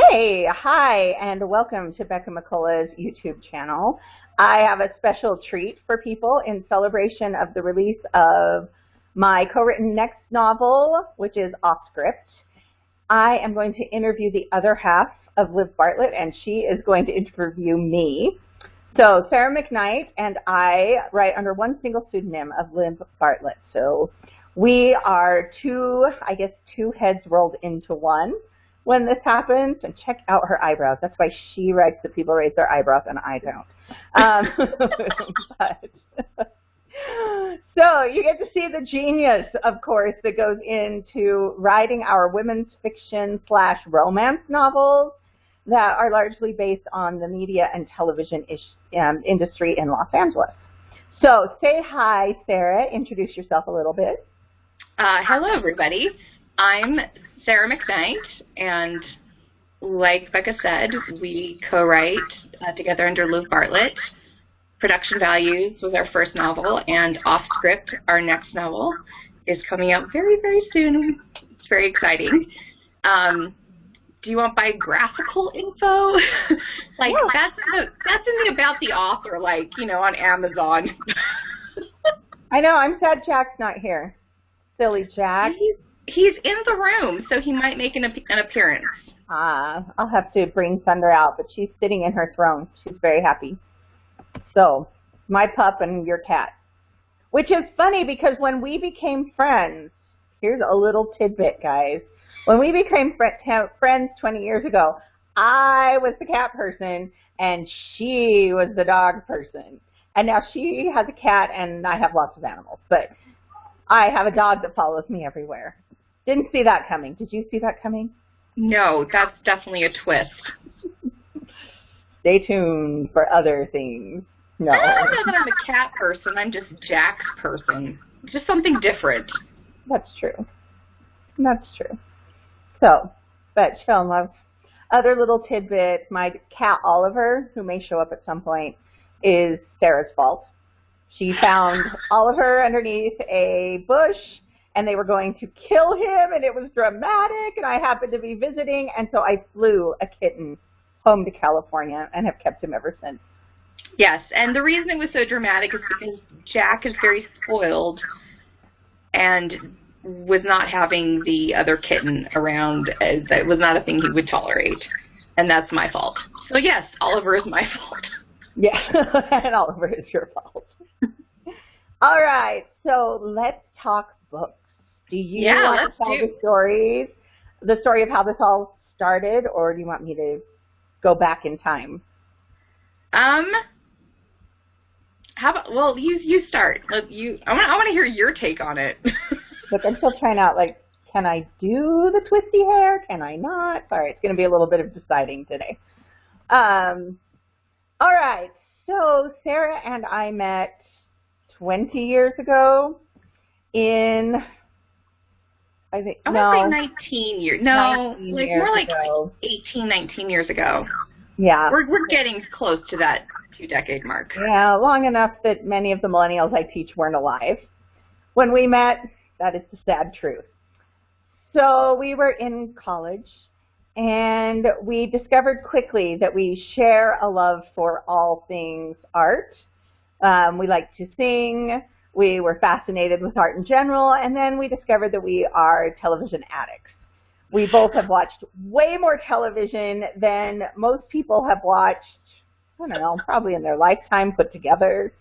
Hey, hi, and welcome to Becca McCullough's YouTube channel. I have a special treat for people in celebration of the release of my co-written next novel, which is Off Script. I am going to interview the other half of Liv Bartlet, and she is going to interview me. So Sarah McKnight and I write under one single pseudonym of Liv Bartlet. So we are two heads rolled into one when this happens. And check out her eyebrows. That's why she writes that people raise their eyebrows and I don't. So you get to see the genius, of course, that goes into writing our women's fiction / romance novels that are largely based on the media and television industry in Los Angeles. So say hi, Sarah. Introduce yourself a little bit. Hello, everybody. I'm Sarah McKnight, and like Becca said, we co-write together under Liv Bartlet. Production Values was our first novel, and Off Script, our next novel, is coming out very, very soon. It's very exciting. Do you want biographical info? Like, yeah. That's in the About the Author, like, you know, on Amazon. I know. I'm sad Jack's not here. Silly Jack. He's in the room, so he might make an appearance. I'll have to bring Thunder out, but she's sitting in her throne. She's very happy. So, my pup and your cat. Which is funny because when we became friends, here's a little tidbit, guys. When we became friends 20 years ago, I was the cat person and she was the dog person. And now she has a cat and I have lots of animals. But I have a dog that follows me everywhere. Didn't see that coming. Did you see that coming? No, that's definitely a twist. Stay tuned for other things. No. I don't know that I'm a cat person. I'm just Jack's person. Just something different. That's true. That's true. So, but show and love. Other little tidbit, my cat Oliver, who may show up at some point, is Sarah's fault. She found Oliver underneath a bush, and they were going to kill him, and it was dramatic, and I happened to be visiting, and so I flew a kitten home to California and have kept him ever since. Yes, and the reason it was so dramatic is because Jack is very spoiled and was not having the other kitten around. It was not a thing he would tolerate, and that's my fault. So yes, Oliver is my fault. Yeah, and Oliver is your fault. All right, so let's talk books. Do you want to tell the story of how this all started, or do you want me to go back in time? How about, well, you start. I want to hear your take on it. Look, I'm still trying out, like, can I do the twisty hair? Can I not? Sorry, it's going to be a little bit of deciding today. All right, so Sarah and I met 20 years ago in, I think, I want to say 19 years. No, 19 like years more like ago. 18, 19 years ago. Yeah. We're getting close to that 2-decade mark. Yeah, long enough that many of the millennials I teach weren't alive when we met. That is the sad truth. So we were in college, and we discovered quickly that we share a love for all things art. We like to sing. We were fascinated with art in general, and then we discovered that we are television addicts. We both have watched way more television than most people have watched, I don't know, probably in their lifetime put together.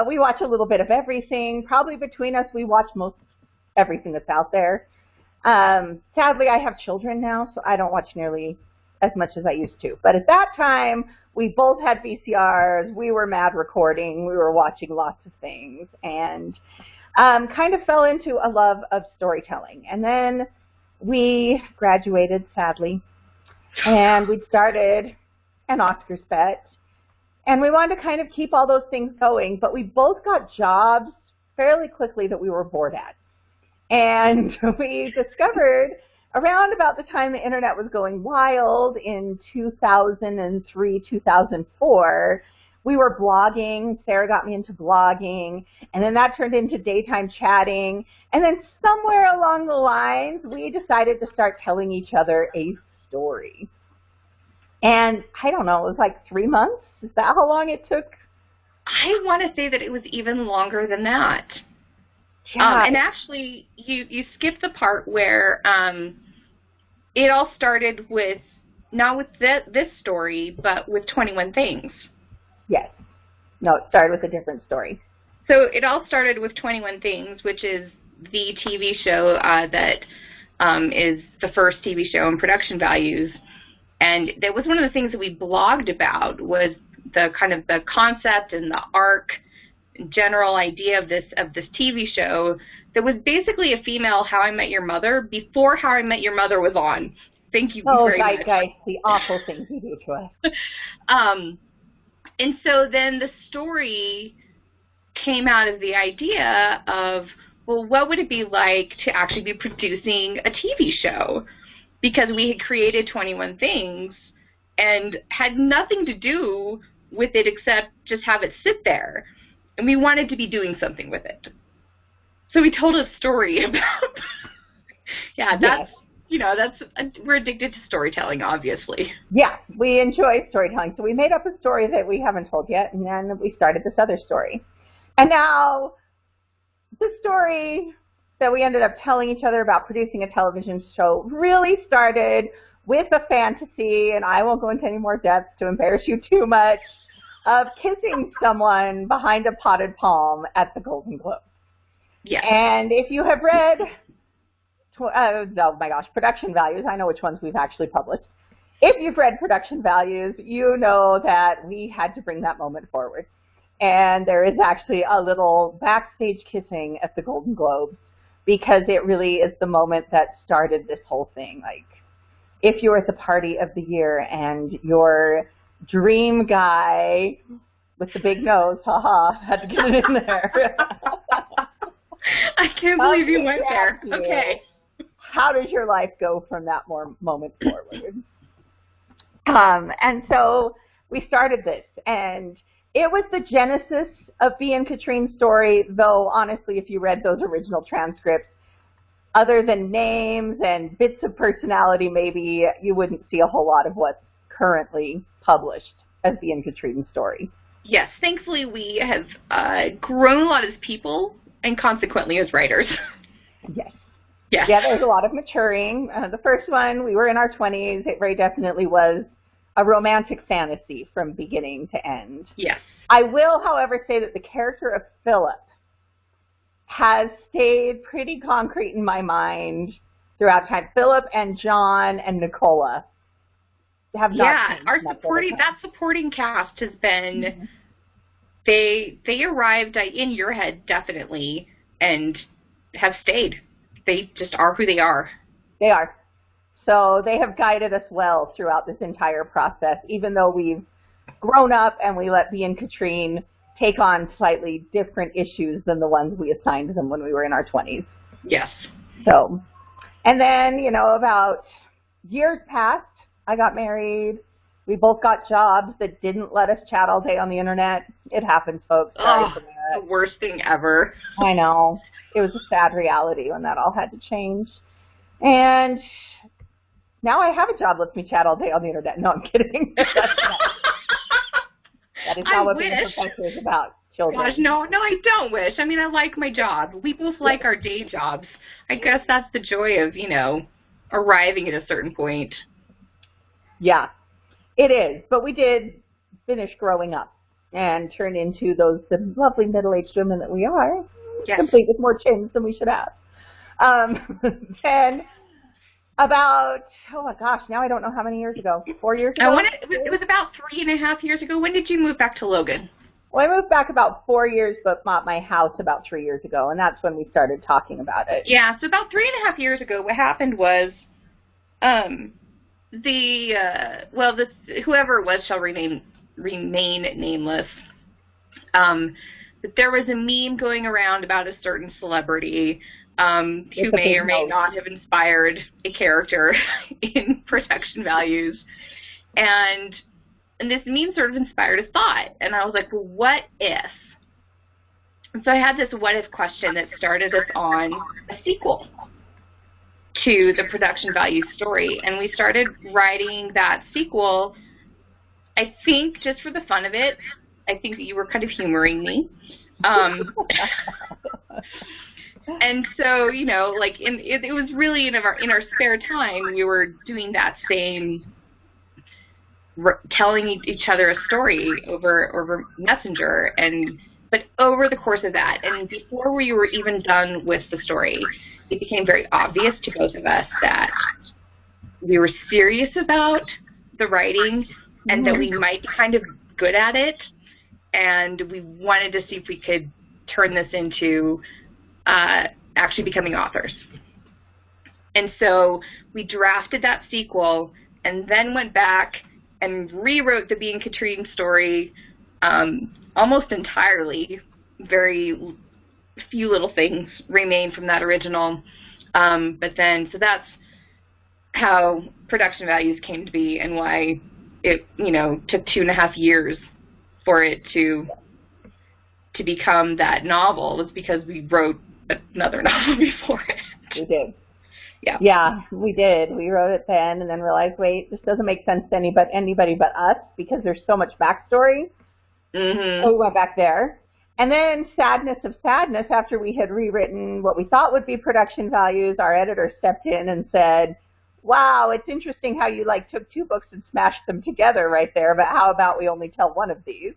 We watch a little bit of everything. Probably between us, we watch most everything that's out there. Sadly, I have children now, so I don't watch nearly as much as I used to. But at that time, we both had VCRs. We were mad recording. We were watching lots of things, and kind of fell into a love of storytelling. And then we graduated, sadly, and we started an Oscars bet. And we wanted to kind of keep all those things going, but we both got jobs fairly quickly that we were bored at. And we discovered around about the time the internet was going wild in 2003, 2004, we were blogging. Sarah got me into blogging, and then that turned into daytime chatting. And then somewhere along the lines, we decided to start telling each other a story. And I don't know, it was like 3 months? Is that how long it took? I want to say that it was even longer than that. Yeah. And actually, you skipped the part where it all started with, not with this story, but with 21 Things. Yes. No, it started with a different story. So it all started with 21 Things, which is the TV show that is the first TV show in Production Values. And that was one of the things that we blogged about, was the kind of the concept and the arc, general idea of this TV show that was basically a female How I Met Your Mother before How I Met Your Mother was on. Thank you very much. Oh, guys, the awful things you do to us. And so then the story came out of the idea of, well, what would it be like to actually be producing a TV show? Because we had created 21 Things and had nothing to do with it except just have it sit there. And we wanted to be doing something with it. So we told a story about, we're addicted to storytelling, obviously. Yeah, we enjoy storytelling. So we made up a story that we haven't told yet, and then we started this other story. And now the story that we ended up telling each other about producing a television show really started with a fantasy, and I won't go into any more depth to embarrass you too much, of kissing someone behind a potted palm at the Golden Globes. Yeah. And if you have read, Production Values, I know which ones we've actually published. If you've read Production Values, you know that we had to bring that moment forward. And there is actually a little backstage kissing at the Golden Globes, because it really is the moment that started this whole thing. Like, if you were at the party of the year and your dream guy with the big nose, had to get it in there. I can't believe you went there. Okay. How does your life go from that moment forward? And so we started this, and it was the genesis of Bea and Katrine's story, though honestly, if you read those original transcripts, other than names and bits of personality, maybe you wouldn't see a whole lot of what's currently published as Bea and Katrine's story. Yes, thankfully we have grown a lot as people and consequently as writers. Yes. Yes. Yeah, there's a lot of maturing. The first one, we were in our 20s. It very definitely was a romantic fantasy from beginning to end. Yes. I will, however, say that the character of Philip has stayed pretty concrete in my mind throughout time. Philip and John and Nicola have not changed. That supporting cast has been, they arrived in your head definitely and have stayed. They just are who they are. They are. So they have guided us well throughout this entire process, even though we've grown up and we let Bea and Katrine take on slightly different issues than the ones we assigned them when we were in our 20s. Yes. So, and then, about years passed, I got married. We both got jobs that didn't let us chat all day on the internet. It happens, folks. Sorry for that. The worst thing ever. I know. It was a sad reality when that all had to change. And now I have a job that lets me chat all day on the internet. No, I'm kidding. That is not what being a professor is about, children. Gosh, no, I don't wish. I mean, I like my job. We both like our day jobs. I guess that's the joy of, arriving at a certain point. Yeah, it is. But we did finish growing up and turn into the lovely middle-aged women that we are, yes, complete with more chins than we should have. Then about, oh my gosh, now I don't know how many years ago. 4 years ago? It was about 3.5 years ago. When did you move back to Logan? Well, I moved back about 4 years, but bought my house about 3 years ago, and that's when we started talking about it. Yeah, so about 3.5 years ago, what happened was, whoever it was shall remain nameless. There was a meme going around about a certain celebrity who may or may not have inspired a character in Production Values. And this meme sort of inspired a thought. And I was like, well, what if? And so I had this what if question that started us on a sequel to the Production Values story. And we started writing that sequel I think just for the fun of it, I think that you were kind of humoring me. And so, you know, like it was really in our spare time, we were doing that same, telling each other a story over Messenger, but over the course of that, and before we were even done with the story, it became very obvious to both of us that we were serious about the writing and that we might be kind of good at it, and we wanted to see if we could turn this into actually becoming authors. And so we drafted that sequel and then went back and rewrote the Being Katrine story almost entirely. Very few little things remain from that original. But then, so that's how Production Values came to be, and why it, you know, took 2.5 years for it to become that novel. Was because we wrote another novel before it. We did. Yeah. Yeah, we did. We wrote it then and then realized, wait, this doesn't make sense to anybody but us because there's so much backstory. So we went back there. And then, sadness of sadness, after we had rewritten what we thought would be Production Values, our editor stepped in and said, wow, it's interesting how you like took 2 books and smashed them together right there, but how about we only tell one of these?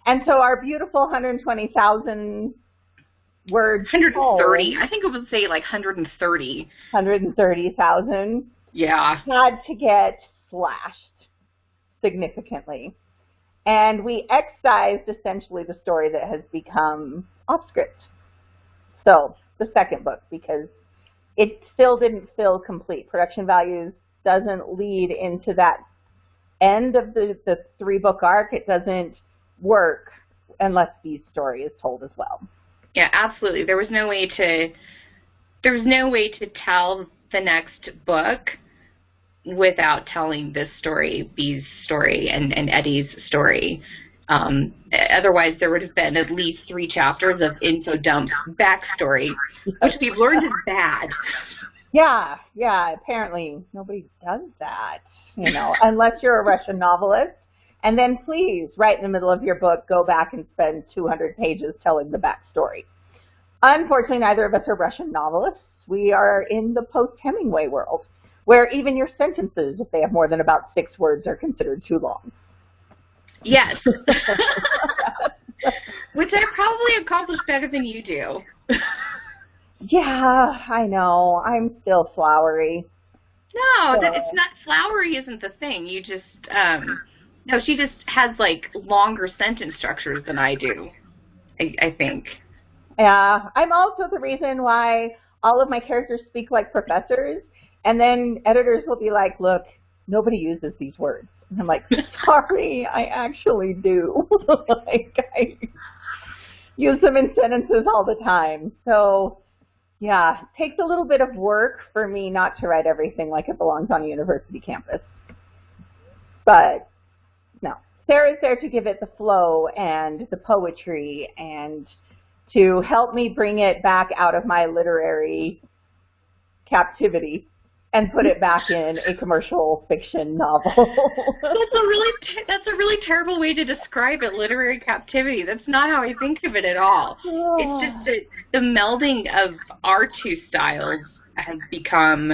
And so our beautiful 120,000 words 130. I think it would say like 130. 130,000. Yeah. Had to get slashed significantly. And we excised essentially the story that has become off script. So the second book, because it still didn't feel complete. Production Values doesn't lead into that end of the 3-book arc. It doesn't work unless Bee's story is told as well. Yeah, absolutely. There was no way to tell the next book without telling this story, Bee's story, and Eddie's story. Otherwise, there would have been at least 3 chapters of info dump backstory, which we've learned is bad. Yeah, apparently nobody does that, you know, unless you're a Russian novelist. And then please, right in the middle of your book, go back and spend 200 pages telling the backstory. Unfortunately, neither of us are Russian novelists. We are in the post-Hemingway world, where even your sentences, if they have more than about 6 words, are considered too long. Yes. Which I probably accomplish better than you do. Yeah, I know. I'm still flowery. No, it's not. Flowery isn't the thing. You just, no, she just has, like, longer sentence structures than I do, I think. Yeah, I'm also the reason why all of my characters speak like professors, and then editors will be like, look, nobody uses these words. And I'm like, sorry, I actually do. Like, I use them in sentences all the time. So, yeah, it takes a little bit of work for me not to write everything like it belongs on a university campus. But, no. Sarah's there to give it the flow and the poetry and to help me bring it back out of my literary captivity and put it back in a commercial fiction novel. That's a really terrible way to describe it, literary captivity. That's not how I think of it at all. Oh. It's just that the melding of our 2 styles has become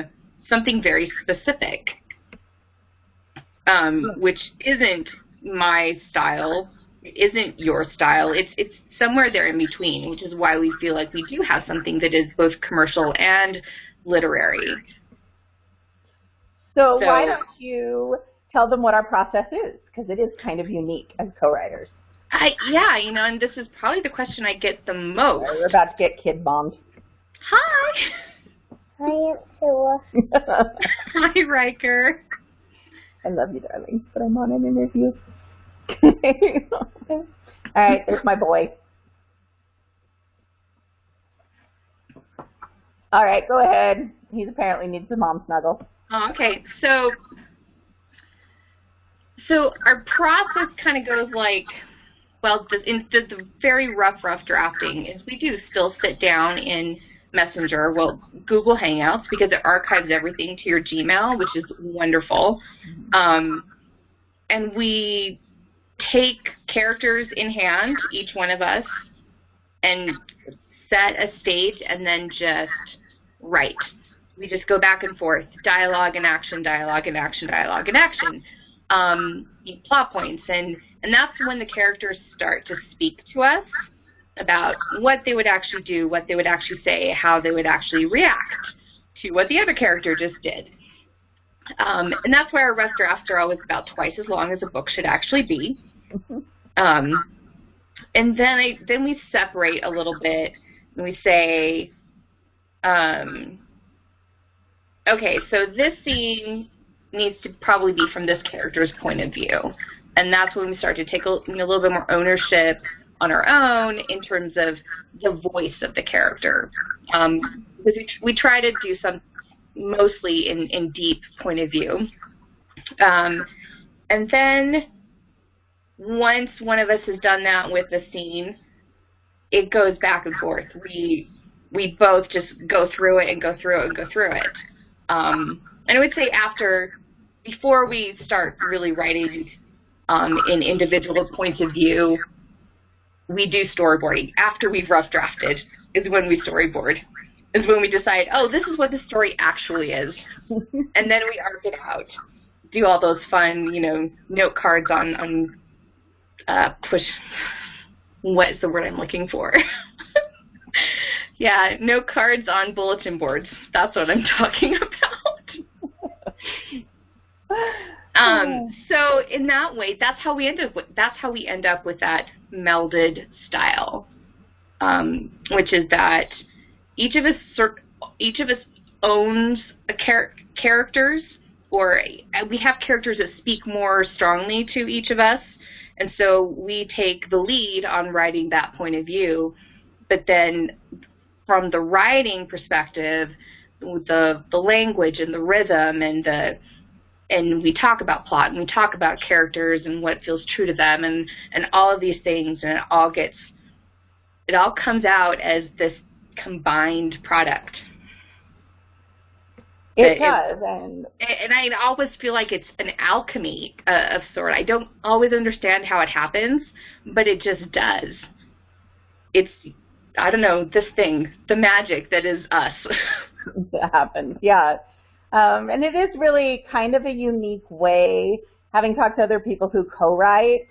something very specific, which isn't my style, isn't your style. It's somewhere there in between, which is why we feel like we do have something that is both commercial and literary. So why don't you tell them what our process is, because it is kind of unique as co-writers. Yeah, you know, and this is probably the question I get the most. We're about to get kid bombed. Hi. Hi, Aunt Sue. Hi, Riker. I love you, darling, but I'm on an interview. All right, there's my boy. All right, go ahead. He apparently needs a mom snuggle. Oh, okay, so our process kind of goes like, well, in the very rough drafting is we do still sit down in Messenger, well, Google Hangouts, because it archives everything to your Gmail, which is wonderful. and we take characters in hand, each one of us, and set a stage and then just write. We just go back and forth, dialogue and action, dialogue and action, dialogue and action. Plot points, and that's when the characters start to speak to us about what they would actually do, what they would actually say, how they would actually react to what the other character just did. And that's why our rough drafts are always about twice as long as a book should actually be. And then we separate a little bit, and we say, okay, so this scene needs to probably be from this character's point of view. And that's when we start to take a little bit more ownership on our own in terms of the voice of the character. Because we try to do some mostly in deep point of view. And then once one of us has done that with the scene, it goes back and forth. We both just go through it and go through it and go through it. And I would say before we start really writing in individual points of view, we do storyboarding. After we've rough drafted is when we storyboard. Is when we decide, oh, this is what the story actually is. And then we arc it out. Do all those fun, note cards on push. What is the word I'm looking for? Yeah, note cards on bulletin boards. That's what I'm talking about. So in that way, that's how we end up with that melded style, which is that each of us owns characters, or we have characters that speak more strongly to each of us, and so we take the lead on writing that point of view. But then, from the writing perspective, the language and the rhythm and we talk about plot and we talk about characters and what feels true to them and all of these things, and it all comes out as this combined product. It does, and I always feel like it's an alchemy of sort. I don't always understand how it happens, but it just does. It's, I don't know, this thing, the magic that is us. It happens, yeah. And it is really kind of a unique way, having talked to other people who co-write,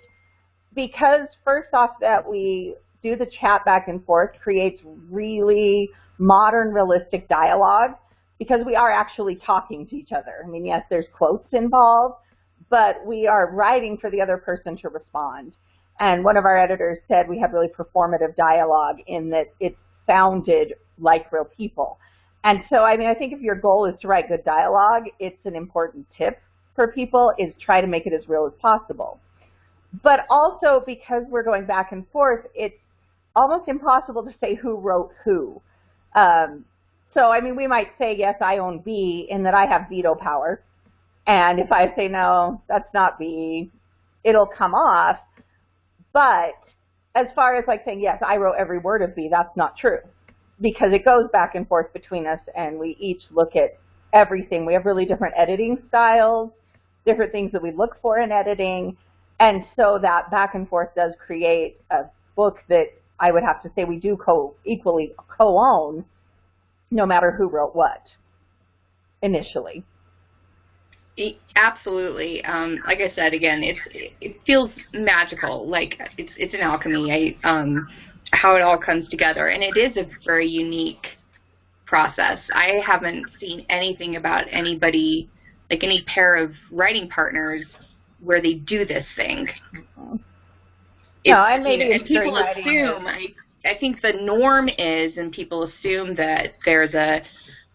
because first off that we do the chat back and forth creates really modern, realistic dialogue, because we are actually talking to each other. I mean, yes, there's quotes involved, but we are writing for the other person to respond. And one of our editors said we have really performative dialogue in that it sounded like real people. And so, I mean, I think if your goal is to write good dialogue, it's an important tip for people is try to make it as real as possible. But also, because we're going back and forth, it's almost impossible to say who wrote who. So, I mean, we might say, yes, I own B, in that I have veto power. And if I say, no, that's not B, it'll come off. But as far as like saying, yes, I wrote every word of B, that's not true. Because it goes back and forth between us, and we each look at everything. We have really different editing styles, different things that we look for in editing. And so that back and forth does create a book that I would have to say we do equally co-own, no matter who wrote what initially. Absolutely. Like I said, again, it feels magical. Like it's an alchemy. How it all comes together, and it is a very unique process. I haven't seen anything about anybody, like any pair of writing partners, where they do this thing. No, and maybe and people assume. I think the norm is, and people assume that there's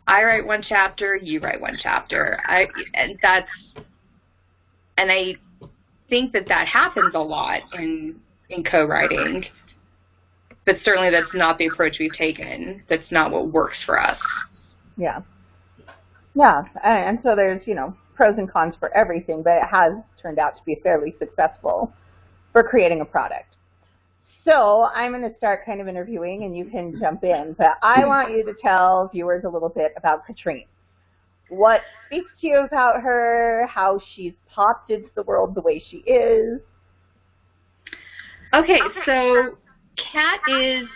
I write one chapter, you write one chapter. I think that happens a lot in co-writing. But certainly that's not the approach we've taken. That's not what works for us. Yeah. Yeah, and so there's, pros and cons for everything, but it has turned out to be fairly successful for creating a product. So I'm going to start kind of interviewing, and you can jump in. But I want you to tell viewers a little bit about Katrine. what speaks to you about her, how she's popped into the world the way she is. Okay, so Kat is,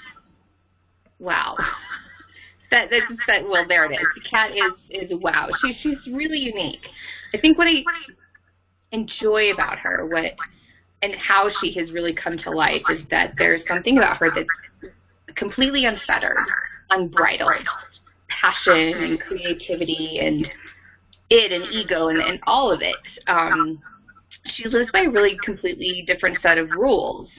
wow. Well, there it is. Kat is wow. She's really unique. I think what I enjoy about her, and how she has really come to life, is that there's something about her that's completely unfettered, unbridled, passion and creativity and ego and all of it. She lives by a really completely different set of rules.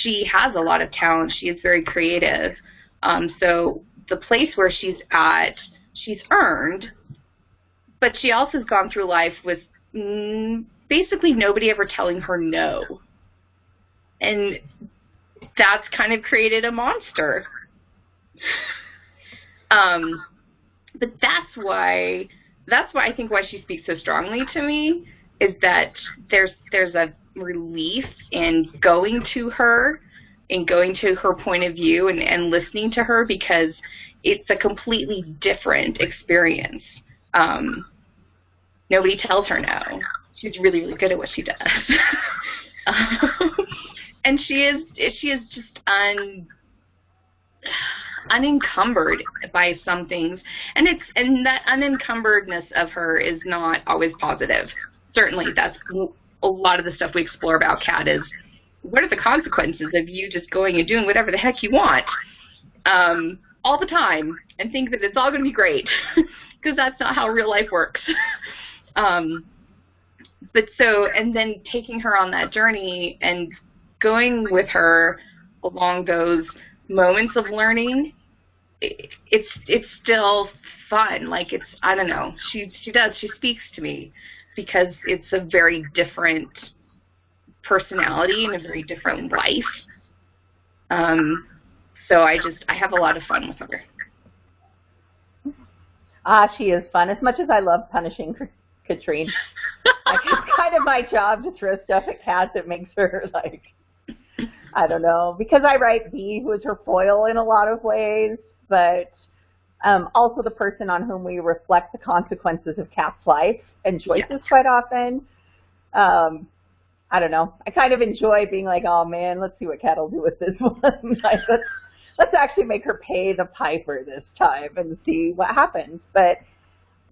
She has a lot of talent. She is very creative. So the place where she's at, she's earned, but she also has gone through life with basically nobody ever telling her no. And that's kind of created a monster. But that's why I think why she speaks so strongly to me, is that there's a relief in going to her and going to her point of view and listening to her, because it's a completely different experience. Nobody tells her no. She's really, really good at what she does. And she is just unencumbered by some things, and that unencumberdness of her is not always positive. Certainly, that's a lot of the stuff we explore about Kat is, what are the consequences of you just going and doing whatever the heck you want all the time and think that it's all going to be great, because that's not how real life works. And then taking her on that journey and going with her along those moments of learning, it's still fun. Like, I don't know, she speaks to me because it's a very different personality and a very different life. So I have a lot of fun with her. She is fun. As much as I love punishing Katrine, like, it's kind of my job to throw stuff at Kat that makes her, like, I don't know, because I write B, who is her foil in a lot of ways, but also the person on whom we reflect the consequences of Kat's life and choices quite often. I don't know. I kind of enjoy being like, oh man, let's see what Kat will do with this one. Like, let's actually make her pay the piper this time and see what happens. But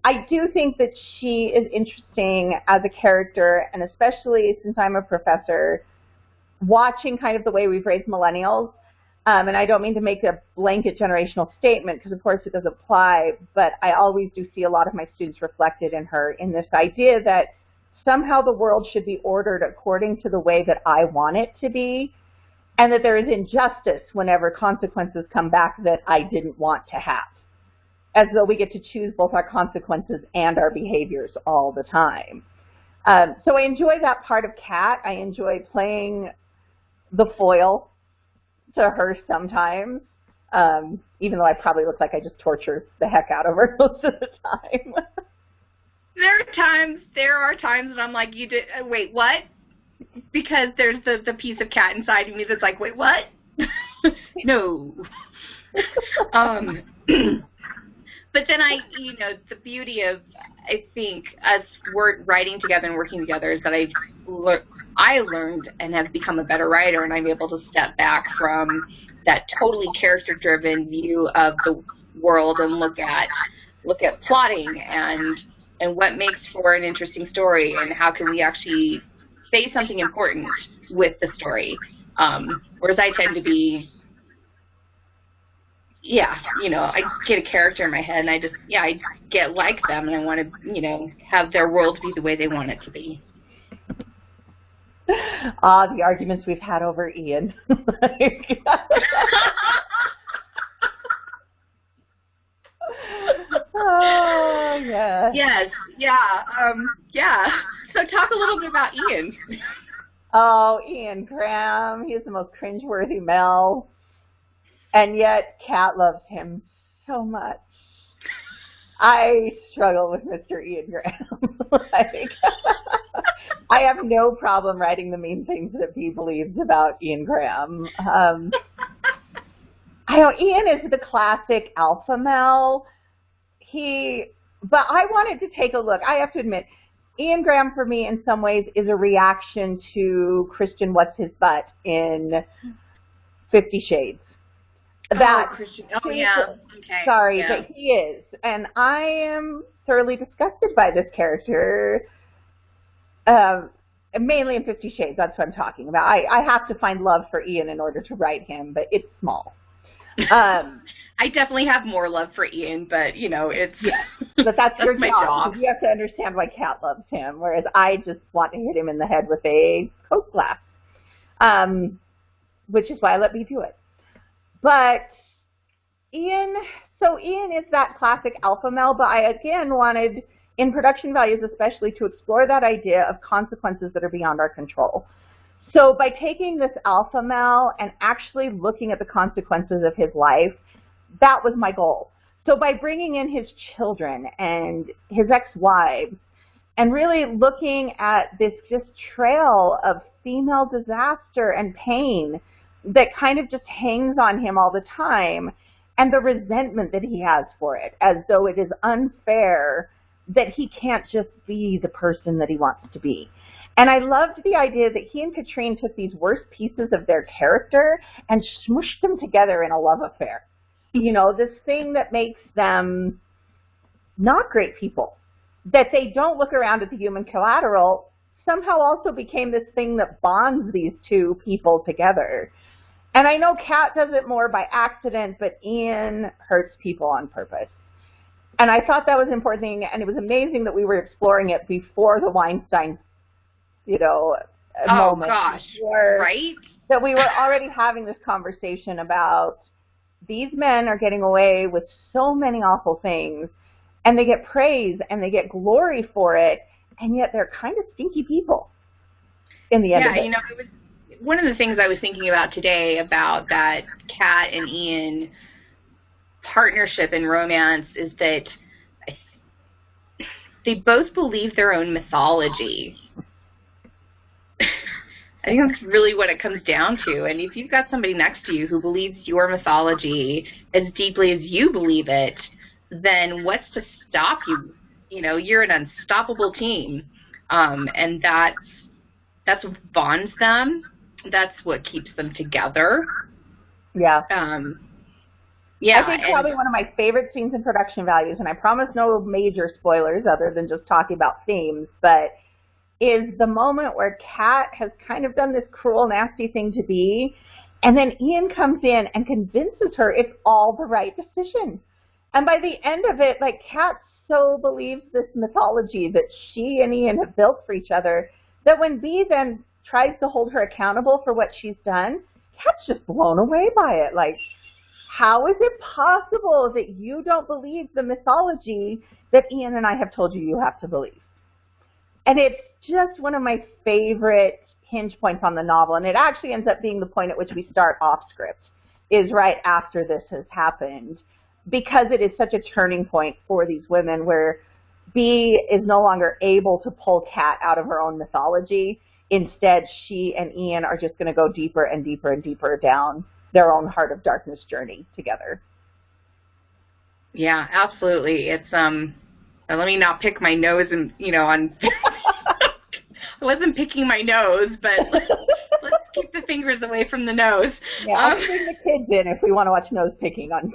I do think that she is interesting as a character, and especially since I'm a professor, watching kind of the way we've raised millennials. And I don't mean to make a blanket generational statement, because of course it does apply, but I always do see a lot of my students reflected in her, in this idea that somehow the world should be ordered according to the way that I want it to be, and that there is injustice whenever consequences come back that I didn't want to have, as though we get to choose both our consequences and our behaviors all the time. So I enjoy that part of Kat. I enjoy playing the foil to her sometimes, even though I probably look like I just torture the heck out of her most of the time. There are times when I'm like, you did, wait, what? Because there's the piece of Kat inside of me that's like, wait, what? No. But then the beauty of, I think, us writing together and working together is that I learned and have become a better writer, and I'm able to step back from that totally character-driven view of the world and look at plotting and what makes for an interesting story, and how can we actually say something important with the story. Whereas I tend to be, I get a character in my head, and I get like them, and I want to, have their world be the way they want it to be. The arguments we've had over Ian. Oh, yeah. Yes, yeah. So talk a little bit about Ian. Oh, Ian Graham. He's the most cringeworthy Mel. And yet Kat loves him so much. I struggle with Mr. Ian Graham. I have no problem writing the mean things that he believes about Ian Graham. Ian is the classic alpha male. He But I wanted to take a look. I have to admit, Ian Graham for me in some ways is a reaction to Christian What's-His-Butt in 50 Shades. That Christian. Oh, yeah. Okay. Sorry, yeah. but he is. And I am thoroughly disgusted by this character. Mainly in 50 Shades, that's what I'm talking about. I have to find love for Ian in order to write him, but it's small. I definitely have more love for Ian, but, you know, it's... Yeah, but that's your my job. You have to understand why Kat loves him, whereas I just want to hit him in the head with a Coke glass, which is why I let me do it. But Ian is that classic alpha male, but I, again, wanted, in production values especially, to explore that idea of consequences that are beyond our control. So by taking this alpha male and actually looking at the consequences of his life, that was my goal. So by bringing in his children and his ex-wives and really looking at this just trail of female disaster and pain that kind of just hangs on him all the time, and the resentment that he has for it, as though it is unfair that he can't just be the person that he wants to be. And I loved the idea that he and Katrine took these worst pieces of their character and smooshed them together in a love affair. You know, this thing that makes them not great people, that they don't look around at the human collateral, somehow also became this thing that bonds these two people together. And I know Kat does it more by accident, but Ian hurts people on purpose. And I thought that was an important thing, and it was amazing that we were exploring it before the Weinstein, moment. Gosh, right? That we were already having this conversation about these men are getting away with so many awful things, and they get praise and they get glory for it, and yet they're kind of stinky people in the end of it. Yeah, you know, it was one of the things I was thinking about today about that Kat and Ian partnership in romance is that they both believe their own mythology. I think that's really what it comes down to. And if you've got somebody next to you who believes your mythology as deeply as you believe it, then what's to stop you? You know, you're an unstoppable team. And that's what bonds them. That's what keeps them together. Yeah. Yeah. I think probably one of my favorite scenes in production values, and I promise no major spoilers other than just talking about themes, but is the moment where Kat has kind of done this cruel, nasty thing to be, and then Ian comes in and convinces her it's all the right decision. And by the end of it, like, Kat so believes this mythology that she and Ian have built for each other that when Bea then tries to hold her accountable for what she's done, Kat's just blown away by it. Like, how is it possible that you don't believe the mythology that Ian and I have told you you have to believe? And it's just one of my favorite hinge points on the novel, and it actually ends up being the point at which we start off script, is right after this has happened, because it is such a turning point for these women where Bea is no longer able to pull Kat out of her own mythology. Instead, she and Ian are just going to go deeper and deeper and deeper down their own Heart of Darkness journey together. Yeah, absolutely. It's let me not pick my nose and on. I wasn't picking my nose, but let's keep the fingers away from the nose. Yeah, I'll bring the kids in if we want to watch nose picking on.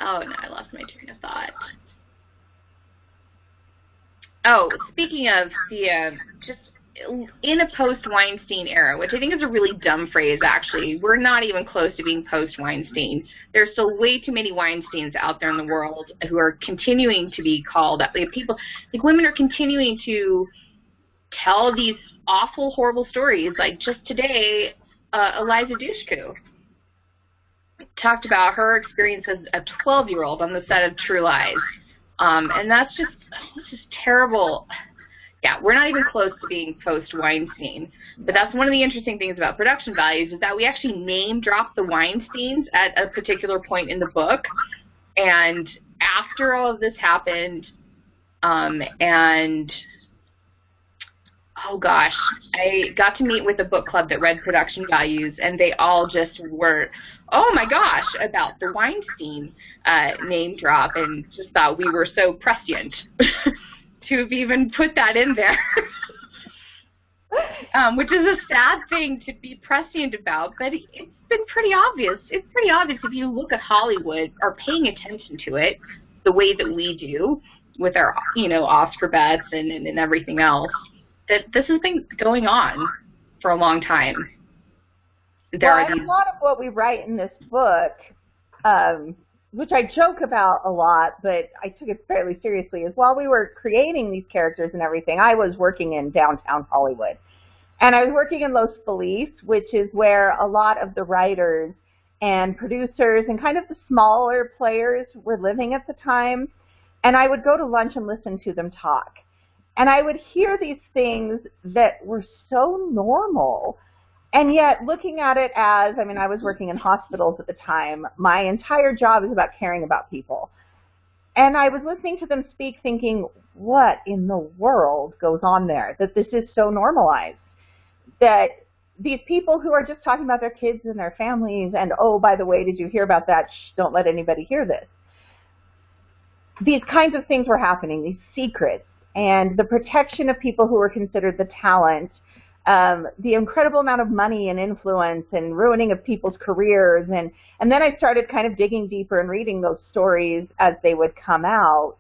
Oh no, I lost my train of thought. Oh, speaking of the just in a post-Weinstein era, which I think is a really dumb phrase, actually. We're not even close to being post-Weinstein. There's still way too many Weinsteins out there in the world who are continuing to be called up. People, like women are continuing to tell these awful, horrible stories. Like just today, Eliza Dushku talked about her experience as a 12-year-old on the set of True Lies. And that's just terrible. Yeah, we're not even close to being post-Weinstein. But that's one of the interesting things about production values is that we actually name drop the Weinsteins at a particular point in the book. And after all of this happened, and oh gosh, I got to meet with a book club that read production values, and they all just were, oh my gosh, about the Weinstein name drop, and just thought we were so prescient to have even put that in there. Which is a sad thing to be prescient about, but it's been pretty obvious. It's pretty obvious if you look at Hollywood or paying attention to it the way that we do with our, Oscar bets and everything else, that this has been going on for a long time. A lot of what we write in this book, which I joke about a lot, but I took it fairly seriously, is while we were creating these characters and everything, I was working in downtown Hollywood. And I was working in Los Feliz, which is where a lot of the writers and producers and kind of the smaller players were living at the time. And I would go to lunch and listen to them talk. And I would hear these things that were so normal. And yet, looking at it as, I was working in hospitals at the time. My entire job is about caring about people. And I was listening to them speak thinking, what in the world goes on there? That this is so normalized. That these people who are just talking about their kids and their families and, oh, by the way, did you hear about that? Shh, don't let anybody hear this. These kinds of things were happening, these secrets, and the protection of people who were considered the talent, the incredible amount of money and influence and ruining of people's careers. And then I started kind of digging deeper and reading those stories as they would come out.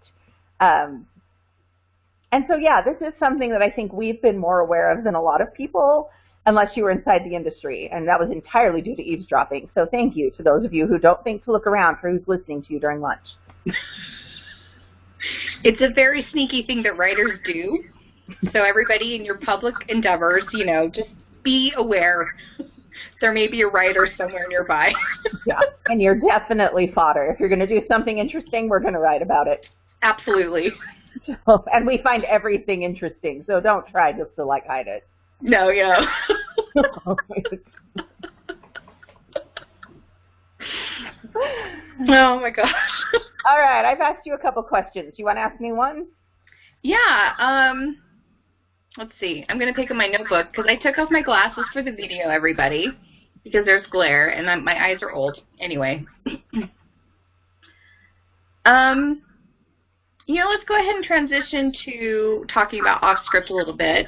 And so, yeah, this is something that I think we've been more aware of than a lot of people, unless you were inside the industry. And that was entirely due to eavesdropping. So thank you to those of you who don't think to look around for who's listening to you during lunch. It's a very sneaky thing that writers do. So everybody in your public endeavors, just be aware. There may be a writer somewhere nearby. Yeah, and you're definitely fodder. If you're going to do something interesting, we're going to write about it. Absolutely. So, and we find everything interesting, so don't try just to, hide it. No, yeah. Oh, my gosh. All right, I've asked you a couple questions. You want to ask me one? Yeah. Let's see. I'm going to pick up my notebook because I took off my glasses for the video, everybody, because there's glare, and my eyes are old. Anyway. Let's go ahead and transition to talking about off-script a little bit.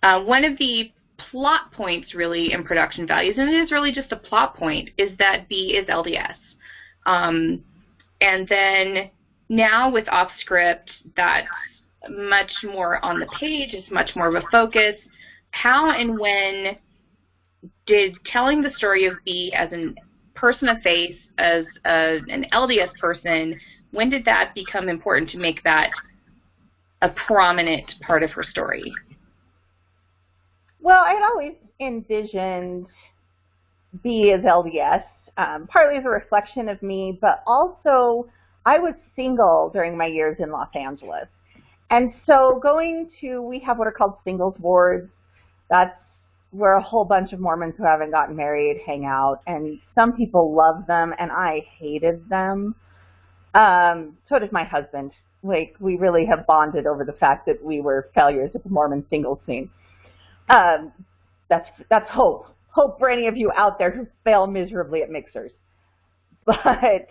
One of the plot points, really, in production values, and it is really just a plot point, is that B is LDS. And then now with off-script, that's much more on the page, it's much more of a focus. How and when did telling the story of B as a person of faith, as an LDS person, when did that become important to make that a prominent part of her story? Well, I had always envisioned B as LDS, partly as a reflection of me, but also I was single during my years in Los Angeles. And so we have what are called singles wards. That's where a whole bunch of Mormons who haven't gotten married hang out. And some people love them, and I hated them. So does my husband. We really have bonded over the fact that we were failures at the Mormon singles scene. That's hope. Hope for any of you out there who fail miserably at mixers. But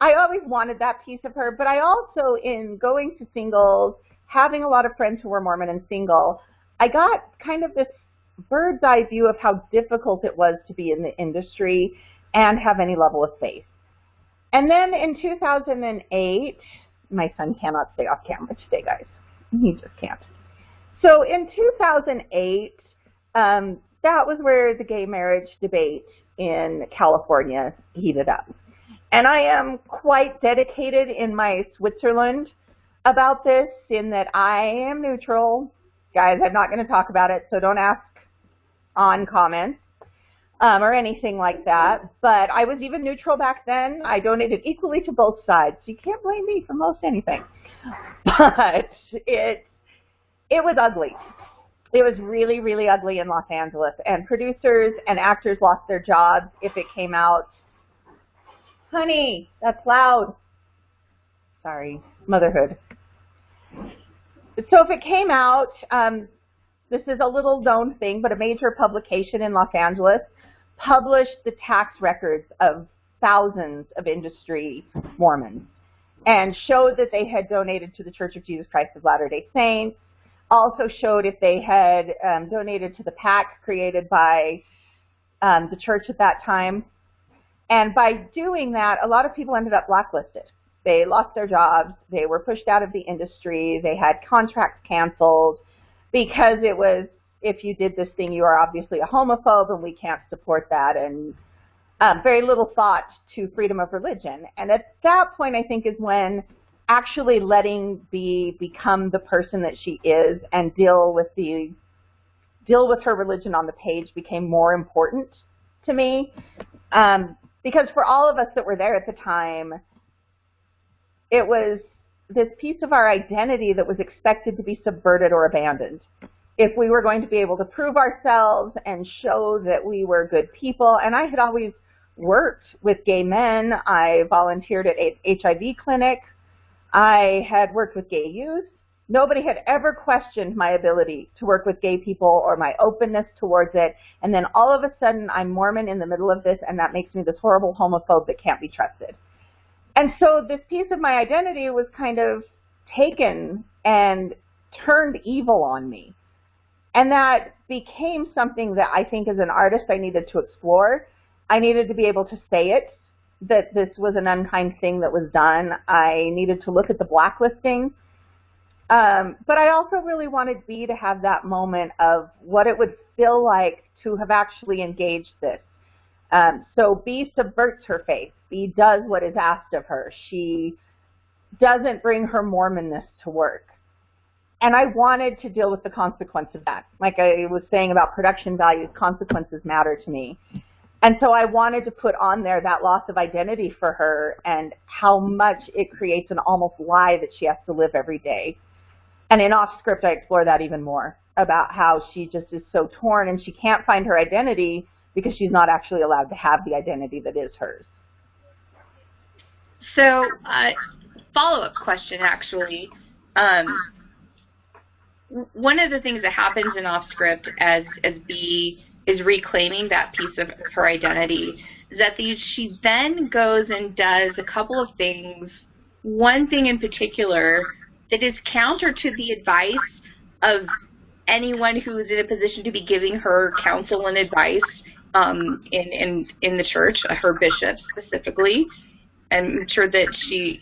I always wanted that piece of her, but I also, in going to singles, having a lot of friends who were Mormon and single, I got kind of this bird's eye view of how difficult it was to be in the industry and have any level of faith. And then in 2008, my son cannot stay off camera today, guys. He just can't. So in 2008, that was where the gay marriage debate in California heated up. And I am quite dedicated in my Switzerland about this, in that I am neutral. Guys, I'm not going to talk about it, so don't ask on comments or anything like that. But I was even neutral back then. I donated equally to both sides. You can't blame me for most anything. But it was ugly. It was really, really ugly in Los Angeles. And producers and actors lost their jobs if it came out. Honey, that's loud. Sorry, motherhood. So if it came out, this is a little known thing, but a major publication in Los Angeles published the tax records of thousands of industry Mormons and showed that they had donated to the Church of Jesus Christ of Latter-day Saints, also showed if they had donated to the PAC created by the church at that time. And by doing that, a lot of people ended up blacklisted. They lost their jobs, they were pushed out of the industry, they had contracts canceled because it was, if you did this thing, you are obviously a homophobe and we can't support that, and very little thought to freedom of religion. And at that point, I think, is when actually letting Bea become the person that she is and deal with her religion on the page became more important to me. Because for all of us that were there at the time, it was this piece of our identity that was expected to be subverted or abandoned. If we were going to be able to prove ourselves and show that we were good people, and I had always worked with gay men, I volunteered at HIV clinics, I had worked with gay youth. Nobody had ever questioned my ability to work with gay people or my openness towards it. And then all of a sudden, I'm Mormon in the middle of this, and that makes me this horrible homophobe that can't be trusted. And so this piece of my identity was kind of taken and turned evil on me. And that became something that I think as an artist I needed to explore. I needed to be able to say it, that this was an unkind thing that was done. I needed to look at the blacklisting. But I also really wanted Bea to have that moment of what it would feel like to have actually engaged this. So Bea subverts her faith. Bea does what is asked of her. She doesn't bring her Mormonness to work. And I wanted to deal with the consequence of that. Like I was saying about production values, consequences matter to me. And so I wanted to put on there that loss of identity for her and how much it creates an almost lie that she has to live every day. And in off script, I explore that even more about how she just is so torn and she can't find her identity because she's not actually allowed to have the identity that is hers. So, follow-up question, actually. One of the things that happens in off script as Bea is reclaiming that piece of her identity is that she then goes and does a couple of things. One thing in particular that is counter to the advice of anyone who is in a position to be giving her counsel and advice in the church, her bishop specifically. And I'm sure that she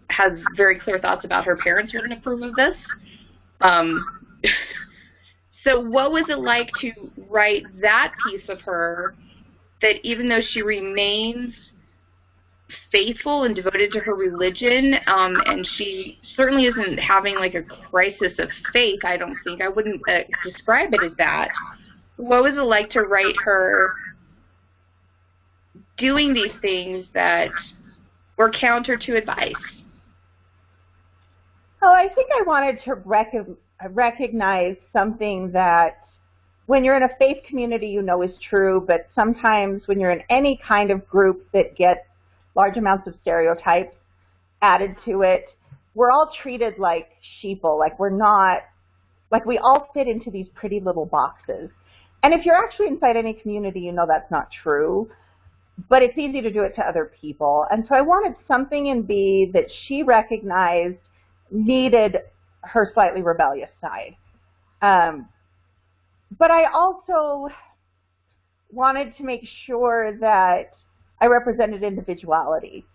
has very clear thoughts about her parents wouldn't approve of this. So what was it like to write that piece of her that even though she remains faithful and devoted to her religion, and she certainly isn't having like a crisis of faith, I don't think. I wouldn't describe it as that. What was it like to write her doing these things that were counter to advice? Oh, I think I wanted to recognize something that when you're in a faith community you know is true, but sometimes when you're in any kind of group that gets large amounts of stereotypes added to it, we're all treated like sheeple, like we're not, like we all fit into these pretty little boxes. And if you're actually inside any community, you know that's not true, but it's easy to do it to other people. And so I wanted something in Bea that she recognized needed her slightly rebellious side. But I also wanted to make sure that I represented individuality.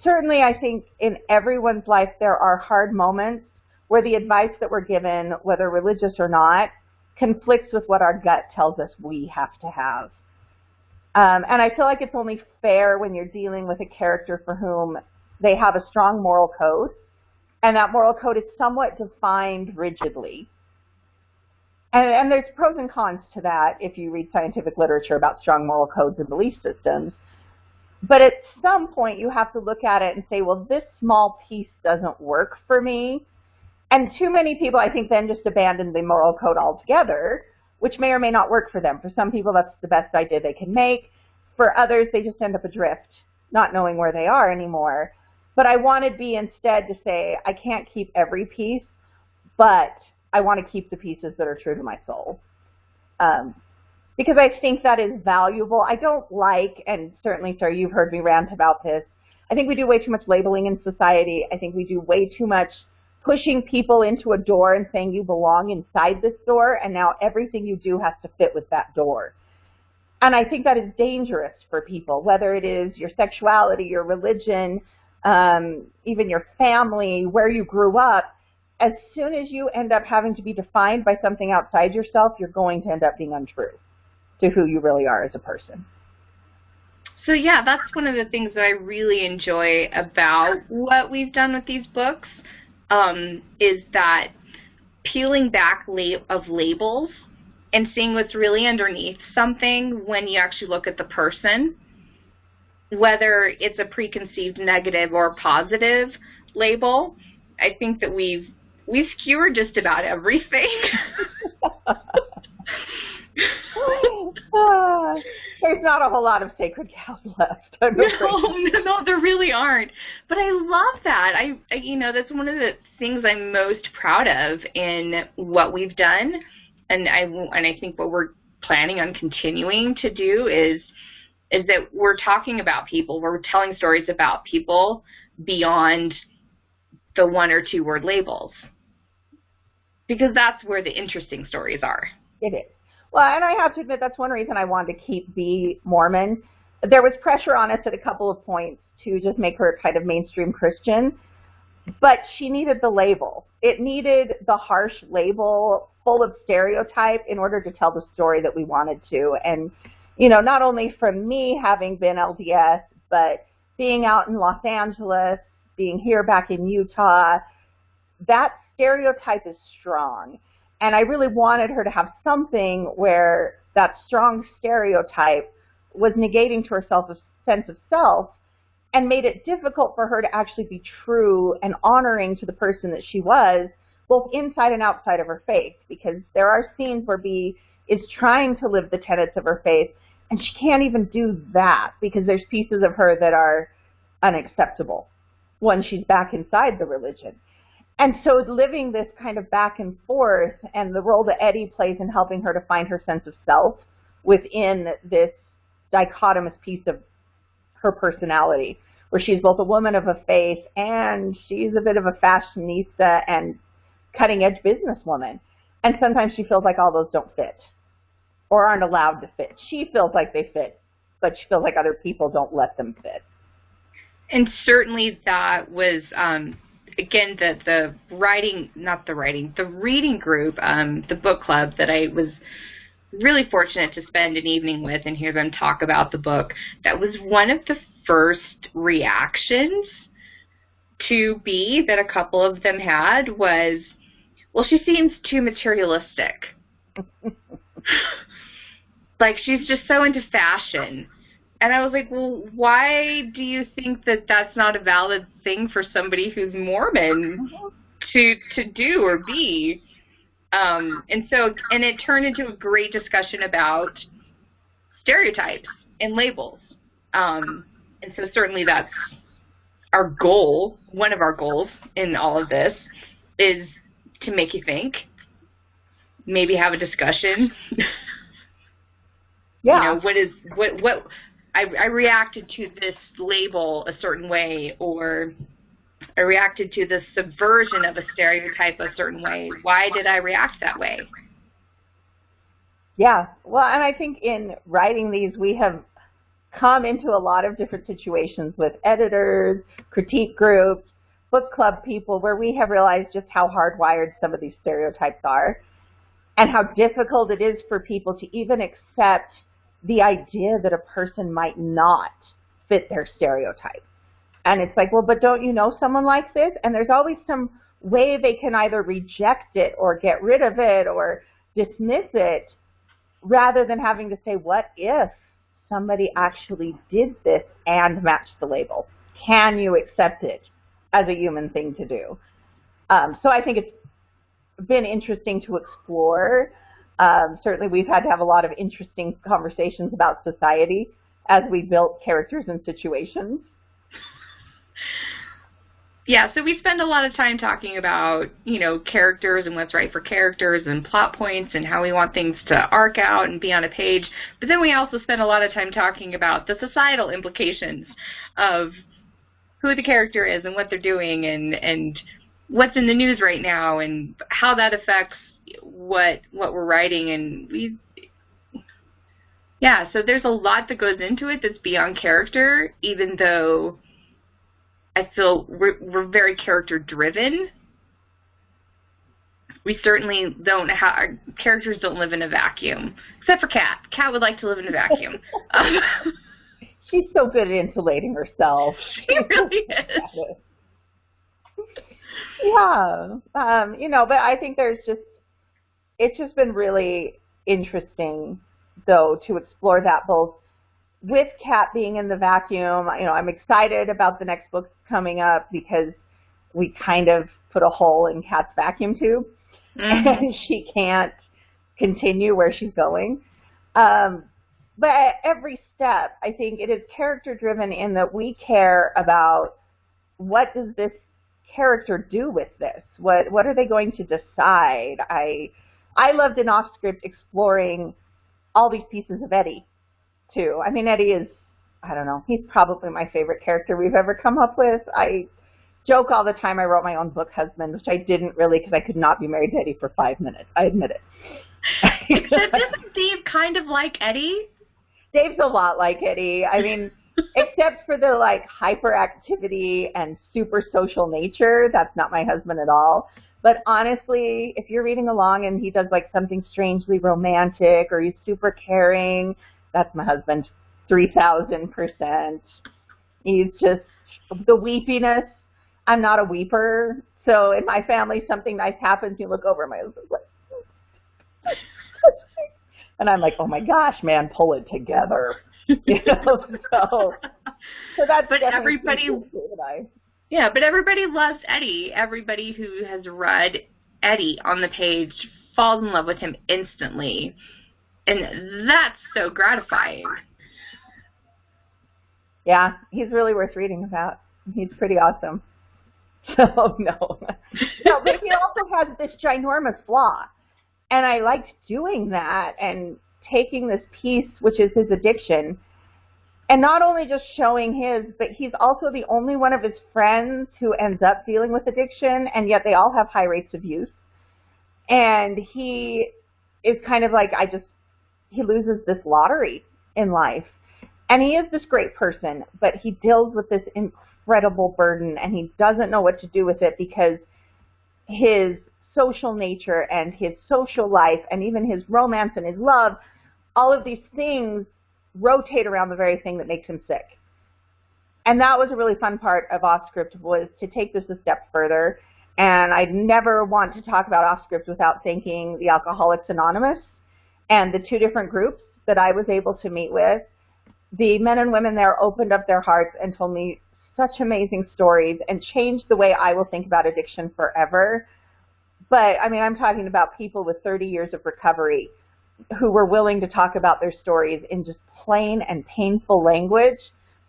Certainly, I think in everyone's life there are hard moments where the advice that we're given, whether religious or not, conflicts with what our gut tells us we have to have. And I feel like it's only fair when you're dealing with a character for whom they have a strong moral code, and that moral code is somewhat defined rigidly. And there's pros and cons to that if you read scientific literature about strong moral codes and belief systems. But at some point you have to look at it and say, well, this small piece doesn't work for me. And too many people, I think, then just abandon the moral code altogether, which may or may not work for them. For some people, that's the best idea they can make. For others, they just end up adrift, not knowing where they are anymore. But I wanted Bea instead to say, I can't keep every piece, but I want to keep the pieces that are true to my soul. Because I think that is valuable. I don't like, and certainly, sir, you've heard me rant about this, I think we do way too much labeling in society. I think we do way too much pushing people into a door and saying you belong inside this door, and now everything you do has to fit with that door. And I think that is dangerous for people, whether it is your sexuality, your religion, even your family, where you grew up. As soon as you end up having to be defined by something outside yourself, you're going to end up being untrue to who you really are as a person. So yeah, that's one of the things that I really enjoy about what we've done with these books, is that peeling back of labels and seeing what's really underneath something when you actually look at the person, whether it's a preconceived negative or positive label. I think that we've skewered just about everything. There's not a whole lot of sacred cows left. No, there really aren't. But I love that. I that's one of the things I'm most proud of in what we've done, and I think what we're planning on continuing to do is that we're talking about people. We're telling stories about people beyond the 1 or 2 word labels, because that's where the interesting stories are. It is. Well, and I have to admit that's one reason I wanted to keep Be Mormon. There was pressure on us at a couple of points to just make her a kind of mainstream Christian, but she needed the label. It needed the harsh label full of stereotype in order to tell the story that we wanted to. And, not only from me having been LDS, but being out in Los Angeles, being here back in Utah, that stereotype is strong. And I really wanted her to have something where that strong stereotype was negating to herself a sense of self and made it difficult for her to actually be true and honoring to the person that she was, both inside and outside of her faith. Because there are scenes where Bee is trying to live the tenets of her faith, and she can't even do that because there's pieces of her that are unacceptable when she's back inside the religion. And so living this kind of back and forth, and the role that Eddie plays in helping her to find her sense of self within this dichotomous piece of her personality, where she's both a woman of a faith and she's a bit of a fashionista and cutting-edge businesswoman. And sometimes she feels like all those don't fit or aren't allowed to fit. She feels like they fit, but she feels like other people don't let them fit. And certainly that was... again, the reading group, the book club that I was really fortunate to spend an evening with and hear them talk about the book, that was one of the first reactions to Bee that a couple of them had was, well, she seems too materialistic. Like, she's just so into fashion. And I was like, well, why do you think that that's not a valid thing for somebody who's Mormon to do or be? And it turned into a great discussion about stereotypes and labels. And so certainly that's our goal. One of our goals in all of this is to make you think, maybe have a discussion. Yeah. What I reacted to this label a certain way, or I reacted to the subversion of a stereotype a certain way. Why did I react that way? Yeah. Well, and I think in writing these, we have come into a lot of different situations with editors, critique groups, book club people, where we have realized just how hardwired some of these stereotypes are and how difficult it is for people to even accept the idea that a person might not fit their stereotype. And it's like, well, but don't you know someone like this? And there's always some way they can either reject it or get rid of it or dismiss it, rather than having to say, what if somebody actually did this and matched the label? Can you accept it as a human thing to do? So I think it's been interesting to explore. Certainly we've had to have a lot of interesting conversations about society as we built characters and situations. Yeah, so we spend a lot of time talking about, you know, characters and what's right for characters and plot points and how we want things to arc out and be on a page. But then we also spend a lot of time talking about the societal implications of who the character is and what they're doing and what's in the news right now and how that affects what we're writing. And yeah, so there's a lot that goes into it that's beyond character, even though I feel we're very character-driven. We certainly don't have, our characters don't live in a vacuum, except for Kat. Kat would like to live in a vacuum. She's so good at insulating herself. She really is. Yeah. You know, but I think it's just been really interesting, though, to explore that both with Kat being in the vacuum. You know, I'm excited about the next book coming up because we kind of put a hole in Kat's vacuum tube, and she can't continue where she's going. But at every step, I think it is character-driven in that we care about what does this character do with this? What are they going to decide? I loved in Off Script exploring all these pieces of Eddie, too. I mean, Eddie is, I don't know, he's probably my favorite character we've ever come up with. I joke all the time I wrote my own book husband, which I didn't really because I could not be married to Eddie for 5 minutes. I admit it. Except isn't Dave kind of like Eddie? Dave's a lot like Eddie. I mean, except for the like hyperactivity and super social nature, that's not my husband at all. But honestly, if you're reading along and he does like something strangely romantic or he's super caring, that's my husband, 3,000%. He's just the weepiness. I'm not a weeper, so in my family, something nice happens, you look over at my husband's like, and I'm like, oh my gosh, man, pull it together. You know, so that's but everybody. Yeah, but everybody loves Eddie. Everybody who has read Eddie on the page falls in love with him instantly. And that's so gratifying. Yeah, he's really worth reading about. He's pretty awesome. So, no. No, but he also has this ginormous flaw. And I liked doing that and taking this piece, which is his addiction, and not only just showing his, but he's also the only one of his friends who ends up dealing with addiction, and yet they all have high rates of use. And he is kind of like, he loses this lottery in life. And he is this great person, but he deals with this incredible burden, and he doesn't know what to do with it because his social nature and his social life and even his romance and his love, all of these things rotate around the very thing that makes him sick. And that was a really fun part of Off Script, was to take this a step further. And I'd never want to talk about Off Script without thanking the Alcoholics Anonymous and the 2 different groups that I was able to meet with. The men and women there opened up their hearts and told me such amazing stories and changed the way I will think about addiction forever. But, I mean, I'm talking about people with 30 years of recovery who were willing to talk about their stories in just plain and painful language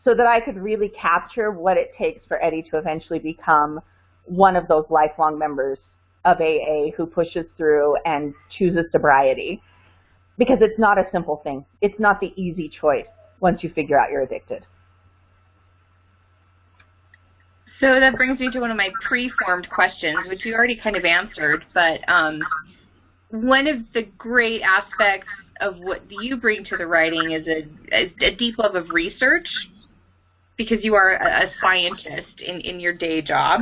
so that I could really capture what it takes for Eddie to eventually become one of those lifelong members of AA who pushes through and chooses sobriety. Because it's not a simple thing. It's not the easy choice once you figure out you're addicted. So that brings me to one of my pre-formed questions, which you already kind of answered, but one of the great aspects of what you bring to the writing is a deep love of research, because you are a scientist in your day job.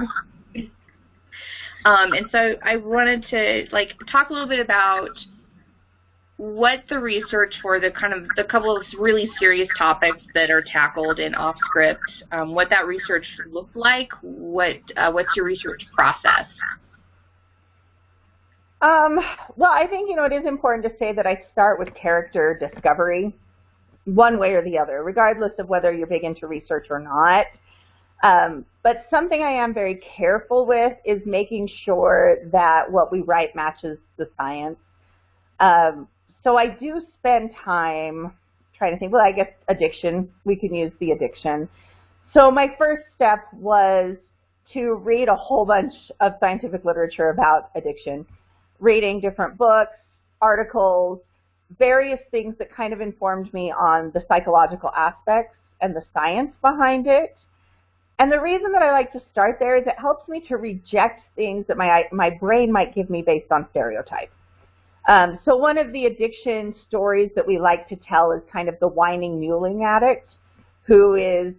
And so I wanted to talk a little bit about what the research for the couple of really serious topics that are tackled in Off Script, what that research looked like, what's your research process? Well, I think, it is important to say that I start with character discovery, one way or the other, regardless of whether you're big into research or not. But something I am very careful with is making sure that what we write matches the science. So I do spend time trying to think, well, I guess addiction, we can use the addiction. So my first step was to read a whole bunch of scientific literature about addiction, reading different books, articles, various things that kind of informed me on the psychological aspects and the science behind it. And the reason that I like to start there is it helps me to reject things that my brain might give me based on stereotypes. So one of the addiction stories that we like to tell is kind of the whining muling addict who is,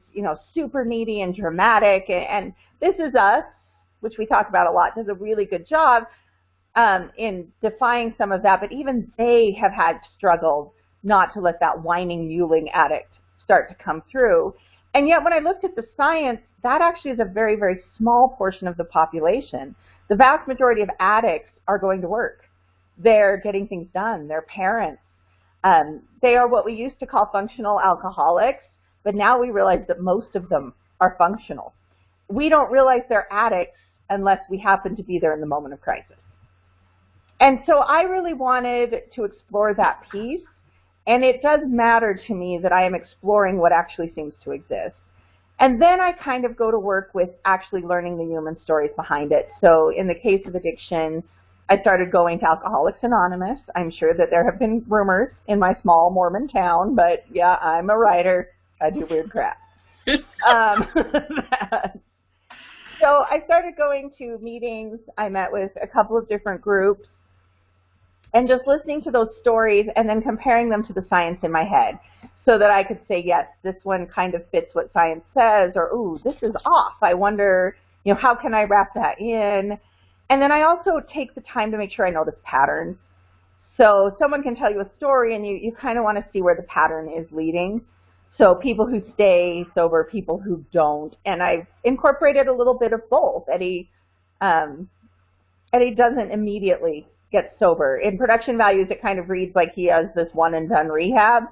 super needy and dramatic. And this is us, which we talk about a lot, does a really good job in defying some of that. But even they have had struggled not to let that whining muling addict start to come through. And yet when I looked at the science, that actually is a very, very small portion of the population. The vast majority of addicts are going to work. They're getting things done. They're parents. They are what we used to call functional alcoholics, but now we realize that most of them are functional. We don't realize they're addicts unless we happen to be there in the moment of crisis. And so I really wanted to explore that piece. And it does matter to me that I am exploring what actually seems to exist. And then I kind of go to work with actually learning the human stories behind it. So in the case of addiction, I started going to Alcoholics Anonymous. I'm sure that there have been rumors in my small Mormon town, but yeah, I'm a writer. I do weird crap. So I started going to meetings. I met with a couple of different groups. And just listening to those stories and then comparing them to the science in my head so that I could say, yes, this one kind of fits what science says, or, ooh, this is off. I wonder, how can I wrap that in? And then I also take the time to make sure I notice patterns. So someone can tell you a story and you kind of want to see where the pattern is leading. So people who stay sober, people who don't. And I've incorporated a little bit of both. Eddie doesn't immediately get sober. In Production Values, it kind of reads like he has this one and done rehab.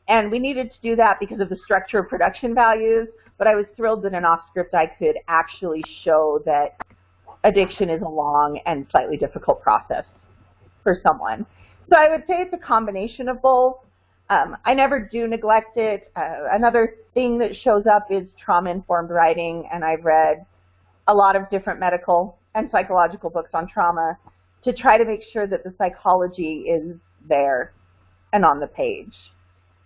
And we needed to do that because of the structure of Production Values. But I was thrilled that in Off Script I could actually show that addiction is a long and slightly difficult process for someone. So I would say it's a combination of both. I never do neglect it. Another thing that shows up is trauma-informed writing. And I've read a lot of different medical and psychological books on trauma to try to make sure that the psychology is there and on the page.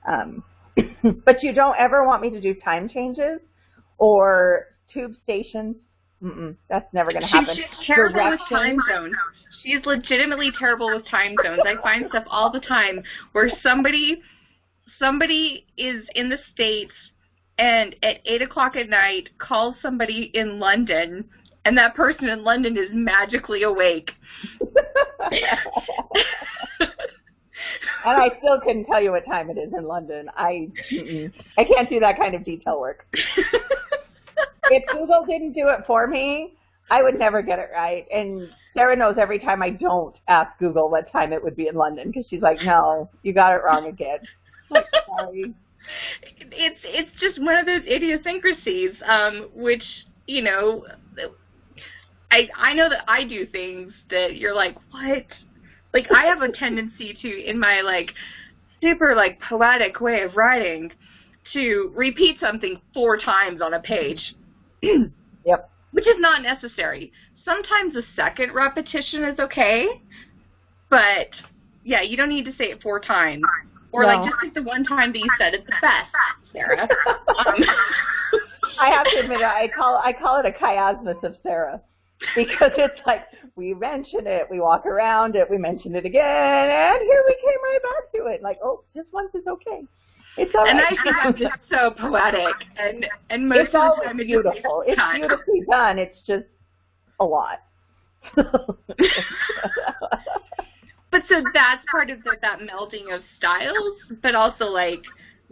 But you don't ever want me to do time changes or tube stations. That's never going to happen. She's terrible with time zones. She's legitimately terrible with time zones. I find stuff all the time where somebody is in the States and at 8 o'clock at night calls somebody in London, and that person in London is magically awake. And I still couldn't tell you what time it is in London. I can't do that kind of detail work. If Google didn't do it for me, I would never get it right. And Sarah knows every time I don't ask Google what time it would be in London, because she's like, no, you got it wrong again. I'm sorry. It's just one of those idiosyncrasies, which, I know that I do things that you're like, what? Like, I have a tendency to, in my, super, poetic way of writing, to repeat something 4 times on a page. Yep. Which is not necessary. Sometimes a second repetition is okay, but, yeah, you don't need to say it 4 times. Or, no. Just like the one time that you said it the best, Sarah. I have to admit, I call it a chiasmus of Sarah. Because it's like, we mention it, we walk around it, we mention it again, and here we came right back to it. Like, oh, just once is okay. It's all right. And I think I'm just so poetic. And most it's of the time it's beautiful. It's beautifully done. It's just a lot. But so that's part of that melding of styles, but also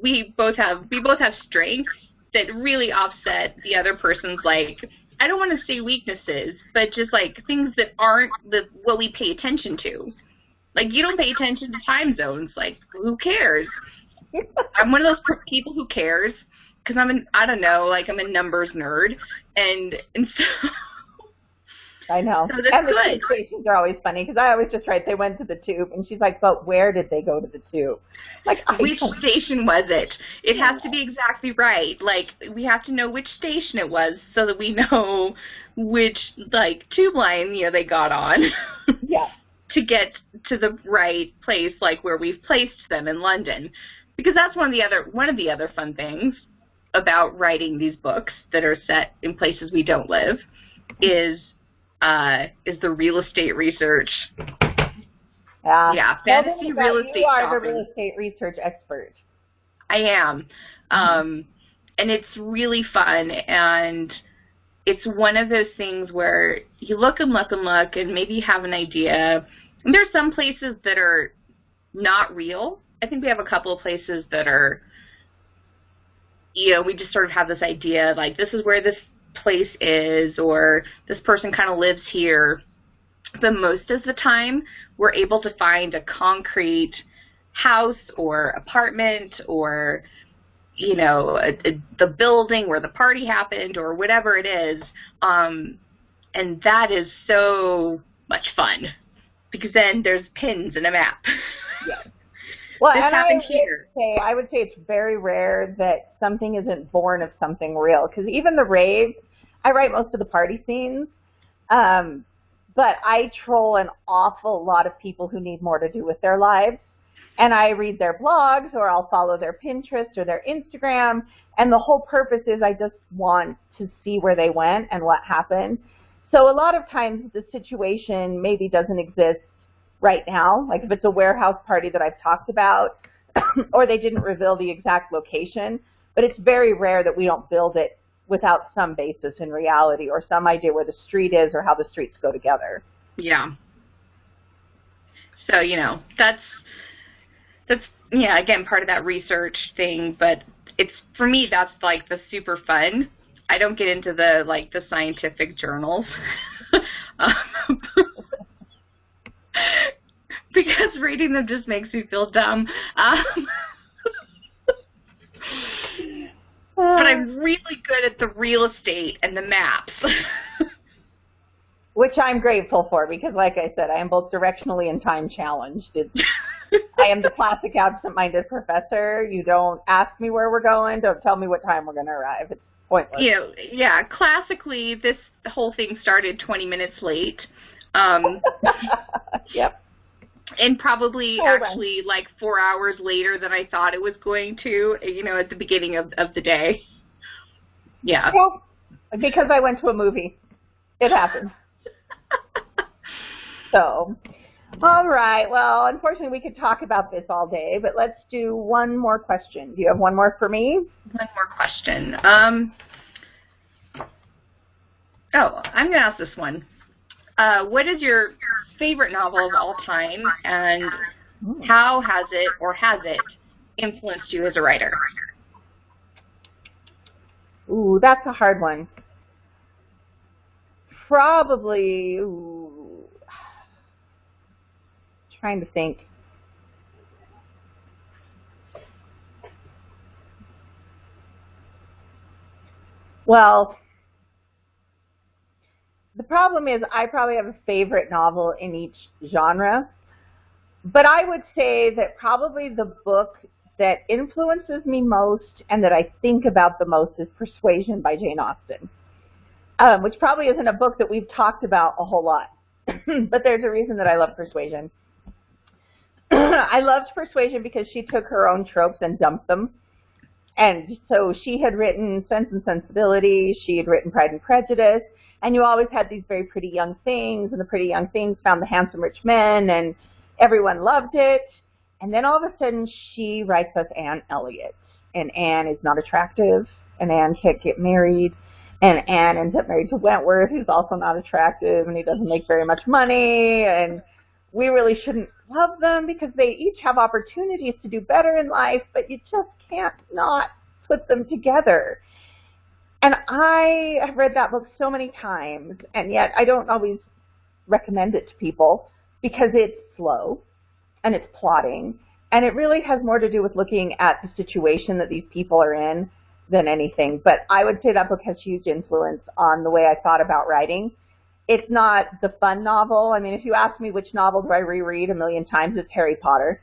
we both have strengths that really offset the other person's I don't want to say weaknesses, but just things that aren't what we pay attention to. You don't pay attention to time zones. Who cares? I'm one of those people who cares because I'm a numbers nerd, and so I know. So that's and the good. tube stations are always funny because I always just write they went to the tube, and she's like, but where did they go to the tube? Like, which station was it? It has to be exactly right. Like, we have to know which station it was so that we know which, like, tube line, you know, they got on. Yeah. To get to the right place, like where we've placed them in London. Because that's one of the other fun things about writing these books that are set in places we don't live is the real estate research. Yeah, fantasy real estate You are shopping. the real estate research expert. I am. And it's really fun, and it's one of those things where you look and look and look and maybe have an idea. And there's some places that are not real. I think we have a couple of places that are, you know, we just sort of have this idea, like, this is where this place is, or this person kind of lives here. But most of the time, we're able to find a concrete house or apartment or, you know, the building where the party happened or whatever it is. And that is so much fun because then there's pins and a map. Yes. Well, this and happened here. I would say it's very rare that something isn't born of something real, because even the rave, I write most of the party scenes, but I troll an awful lot of people who need more to do with their lives, and I read their blogs, or I'll follow their Pinterest or their Instagram, and the whole purpose is I just want to see where they went and what happened. So a lot of times the situation maybe doesn't exist right now, like if it's a warehouse party that I've talked about, or they didn't reveal the exact location, but it's very rare that we don't build it without some basis in reality or some idea where the street is or how the streets go together. Yeah. So, you know, that's yeah, again, part of that research thing, but it's, for me, that's like the super fun. I don't get into the, like, the scientific journals. Because reading them just makes me feel dumb. But I'm really good at the real estate and the maps. Which I'm grateful for because, like I said, I am both directionally and time challenged. I am the classic absent-minded professor. You don't ask me where we're going. Don't tell me what time we're going to arrive. It's pointless. You know, yeah, classically, this whole thing started 20 minutes late. Yep. And probably actually like 4 hours later than I thought it was going to, you know, at the beginning of the day. Yeah. Well, because I went to a movie. It happened. So, all right. Well, unfortunately, we could talk about this all day, but let's do one more question. Do you have one more for me? One more question. I'm going to ask this one. What is your favorite novel of all time, and how has it influenced you as a writer? Ooh, that's a hard one. Probably, trying to think. Well, the problem is I probably have a favorite novel in each genre, but I would say that probably the book that influences me most and that I think about the most is Persuasion by Jane Austen, which probably isn't a book that we've talked about a whole lot, but there's a reason that I love Persuasion. I loved Persuasion because she took her own tropes and dumped them. And so she had written Sense and Sensibility, she had written Pride and Prejudice, and you always had these very pretty young things, and the pretty young things found the handsome rich men, and everyone loved it. And then all of a sudden she writes us Anne Elliot, and Anne is not attractive, and Anne can't get married, and Anne ends up married to Wentworth, who's also not attractive, and he doesn't make very much money, and we really shouldn't love them because they each have opportunities to do better in life, but you just can't not put them together. And I have read that book so many times, and yet I don't always recommend it to people because it's slow and it's plotting, and it really has more to do with looking at the situation that these people are in than anything. But I would say that book has huge influence on the way I thought about writing. it's not the fun novel. I mean, if you ask me which novel do I reread a million times, it's Harry Potter.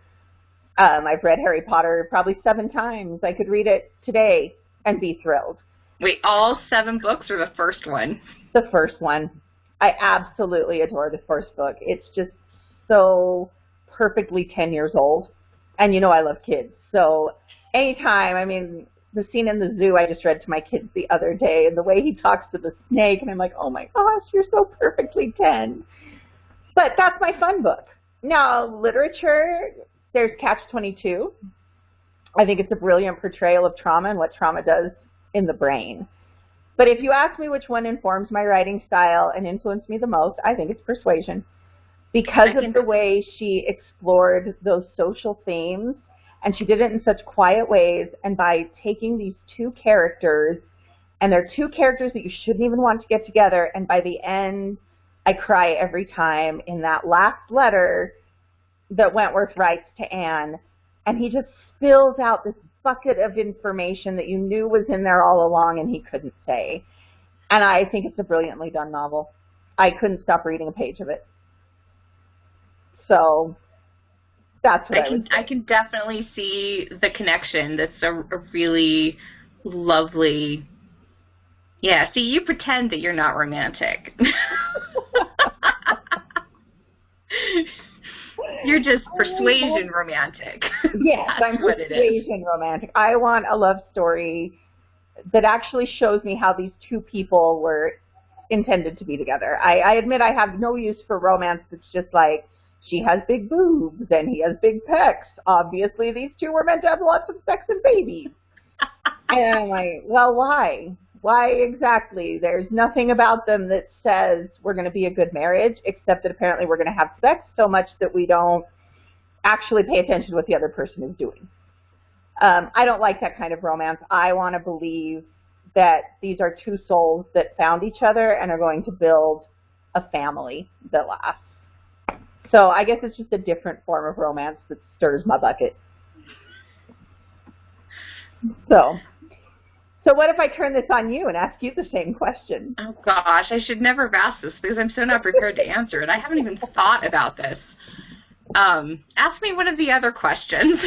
I've read Harry Potter probably 7 times. I could read it today and be thrilled. Wait, all 7 books or the first one? The first one. I absolutely adore the first book. It's just so perfectly 10 years old. And you know I love kids. So anytime, I mean, the scene in the zoo I just read to my kids the other day, and the way he talks to the snake, and I'm like, oh my gosh, you're so perfectly 10. But that's my fun book. Now, literature, there's Catch-22. I think it's a brilliant portrayal of trauma and what trauma does in the brain. But if you ask me which one informs my writing style and influenced me the most, I think it's Persuasion. Because of the way she explored those social themes, and she did it in such quiet ways, and by taking these 2 characters, and they're 2 characters that you shouldn't even want to get together, and by the end, I cry every time in that last letter that Wentworth writes to Anne, and he just spills out this bucket of information that you knew was in there all along and he couldn't say. And I think it's a brilliantly done novel. I couldn't stop reading a page of it. So that's what I can definitely see the connection. That's a really lovely. Yeah, see, you pretend that you're not romantic. You're just persuasion romantic. Yes, I'm persuasion romantic. I want a love story that actually shows me how these 2 people were intended to be together. I admit I have no use for romance that's just like, she has big boobs and he has big pecs. Obviously, these 2 were meant to have lots of sex and babies. And I'm like, well, why? Why exactly? There's nothing about them that says we're going to be a good marriage, except that apparently we're going to have sex so much that we don't actually pay attention to what the other person is doing. I don't like that kind of romance. I want to believe that these are 2 souls that found each other and are going to build a family that lasts. So I guess it's just a different form of romance that stirs my bucket. So what if I turn this on you and ask you the same question? Oh, gosh, I should never have asked this because I'm so not prepared to answer it. I haven't even thought about this. Ask me one of the other questions.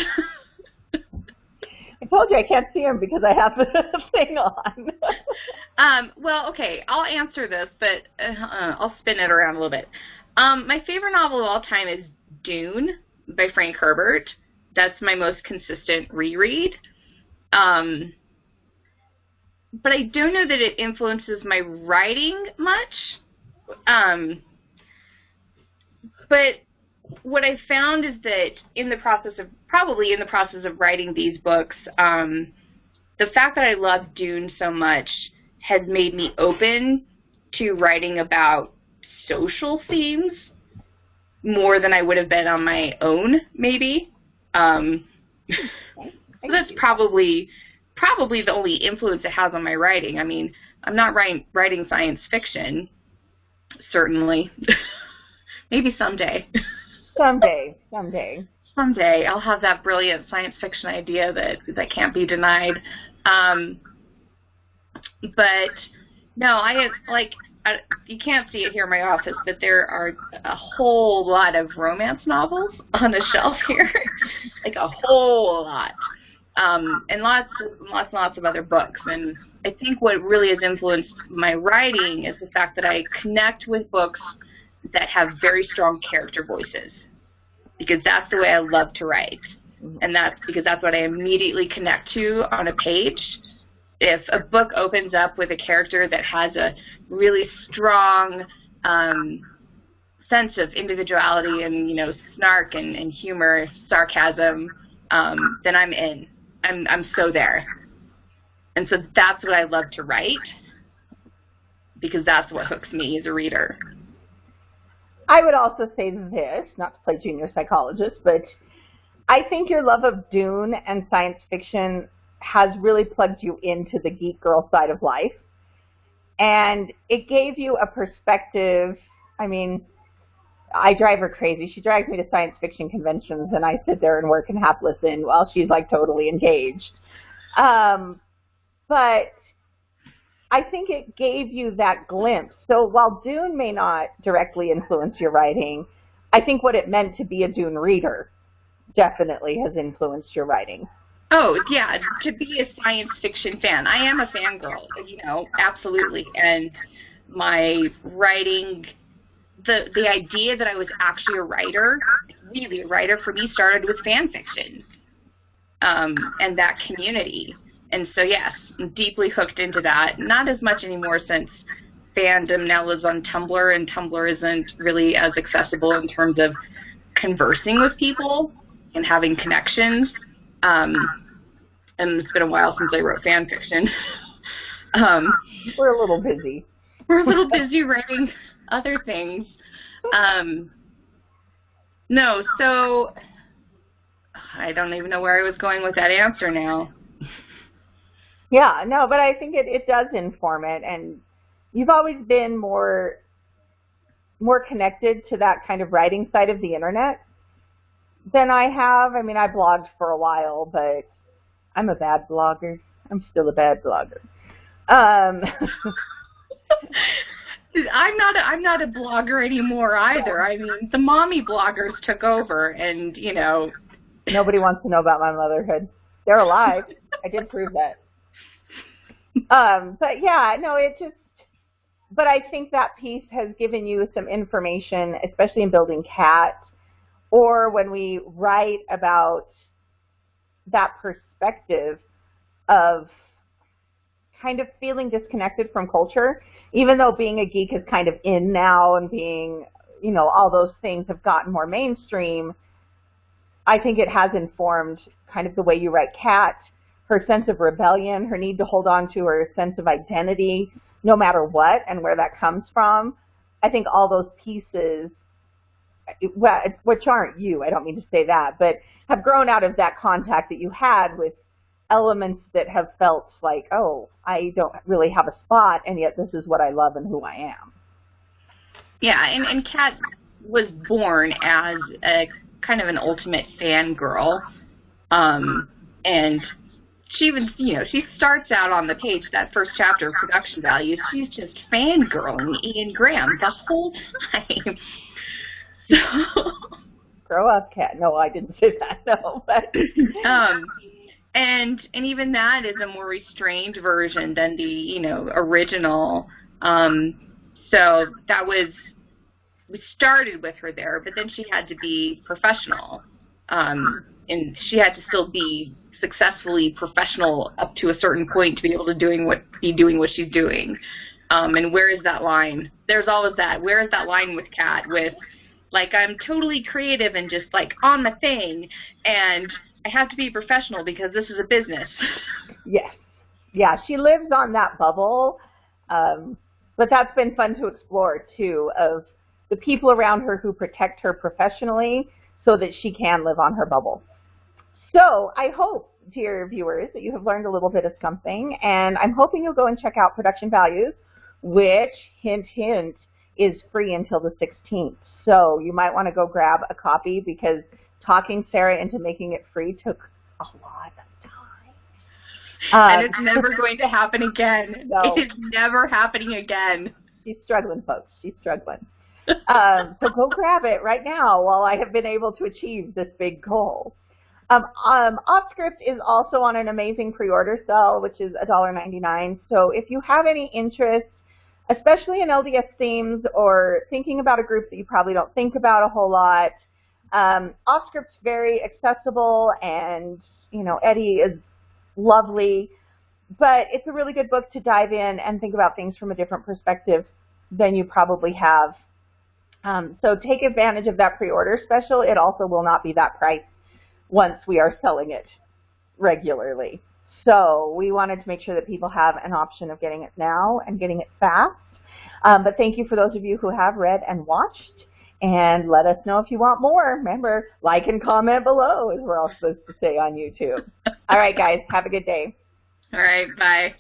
I told you I can't see him because I have the thing on. Well, okay, I'll answer this, but I'll spin it around a little bit. My favorite novel of all time is Dune by Frank Herbert. That's my most consistent reread. But I don't know that it influences my writing much. But what I found is that probably in the process of writing these books, the fact that I love Dune so much has made me open to writing about social themes more than I would have been on my own, maybe. So that's probably the only influence it has on my writing. I mean, I'm not writing science fiction, certainly. Maybe someday. Someday I'll have that brilliant science fiction idea that can't be denied. But no, you can't see it here in my office, but there are a whole lot of romance novels on the shelf here, like a whole lot. And lots of other books. And I think what really has influenced my writing is the fact that I connect with books that have very strong character voices, because that's the way I love to write. And that's because that's what I immediately connect to on a page. If a book opens up with a character that has a really strong sense of individuality and, snark and humor, sarcasm, then I'm in. I'm so there. And so that's what I love to write, because that's what hooks me as a reader. I would also say this, not to play junior psychologist, but I think your love of Dune and science fiction has really plugged you into the geek girl side of life. And it gave you a perspective. I mean, I drive her crazy. She drags me to science fiction conventions, and I sit there and work and half listen while she's like totally engaged. But I think it gave you that glimpse. So while Dune may not directly influence your writing, I think what it meant to be a Dune reader definitely has influenced your writing. Oh, yeah, to be a science fiction fan. I am a fangirl, absolutely. And my writing, the idea that I was actually a writer, really a writer for me, started with fan fiction and that community. And so, yes, I'm deeply hooked into that. Not as much anymore since fandom now lives on Tumblr, and Tumblr isn't really as accessible in terms of conversing with people and having connections. And it's been a while since I wrote fan fiction. We're a little busy. We're a little busy writing other things. No, so I don't even know where I was going with that answer now. Yeah, no, but I think it does inform it, and you've always been more connected to that kind of writing side of the internet than I have. I mean, I blogged for a while, but I'm a bad blogger. I'm still a bad blogger. I'm not a blogger anymore either. I mean, the mommy bloggers took over, and nobody wants to know about my motherhood. They're alive. I did prove that. But yeah, no, but I think that piece has given you some information, especially in building Cat, or when we write about that perspective of kind of feeling disconnected from culture, even though being a geek is kind of in now and being, all those things have gotten more mainstream. I think it has informed kind of the way you write Cat, her sense of rebellion, her need to hold on to her sense of identity, no matter what, and where that comes from. I think all those pieces, well, which aren't you, I don't mean to say that, but have grown out of that contact that you had with elements that have felt like, oh, I don't really have a spot, and yet this is what I love and who I am. Yeah, and Kat was born as a kind of an ultimate fangirl, and she even, she starts out on the page, that first chapter of Production Values, she's just fangirling Ian Graham the whole time. Grow up, Kat. No, I didn't say that, no. But and even that is a more restrained version than the, original. So that was, we started with her there, but then she had to be professional. And she had to still be successfully professional up to a certain point to be able to be doing what she's doing. And where is that line? There's always that. Where is that line with Kat? With, like, I'm totally creative and just, like, on my thing, and I have to be professional because this is a business. Yes. Yeah, she lives on that bubble. But that's been fun to explore, too, of the people around her who protect her professionally so that she can live on her bubble. So I hope, dear viewers, that you have learned a little bit of something, and I'm hoping you'll go and check out Production Values, which, hint, hint, is free until the 16th. So you might want to go grab a copy because talking Sarah into making it free took a lot of time. And it's never going to happen again. No. It is never happening again. She's struggling, folks. She's struggling. So go grab it right now while I have been able to achieve this big goal. OffScript is also on an amazing pre-order sale, which is $1.99. So if you have any interest, especially in LDS themes or thinking about a group that you probably don't think about a whole lot, OffScript's very accessible, and Eddie is lovely, but it's a really good book to dive in and think about things from a different perspective than you probably have. So take advantage of that pre-order special. It also will not be that price once we are selling it regularly. So we wanted to make sure that people have an option of getting it now and getting it fast. But thank you for those of you who have read and watched, and let us know if you want more. Remember, like and comment below, as we're all supposed to say on YouTube. All right, guys, have a good day. All right, bye.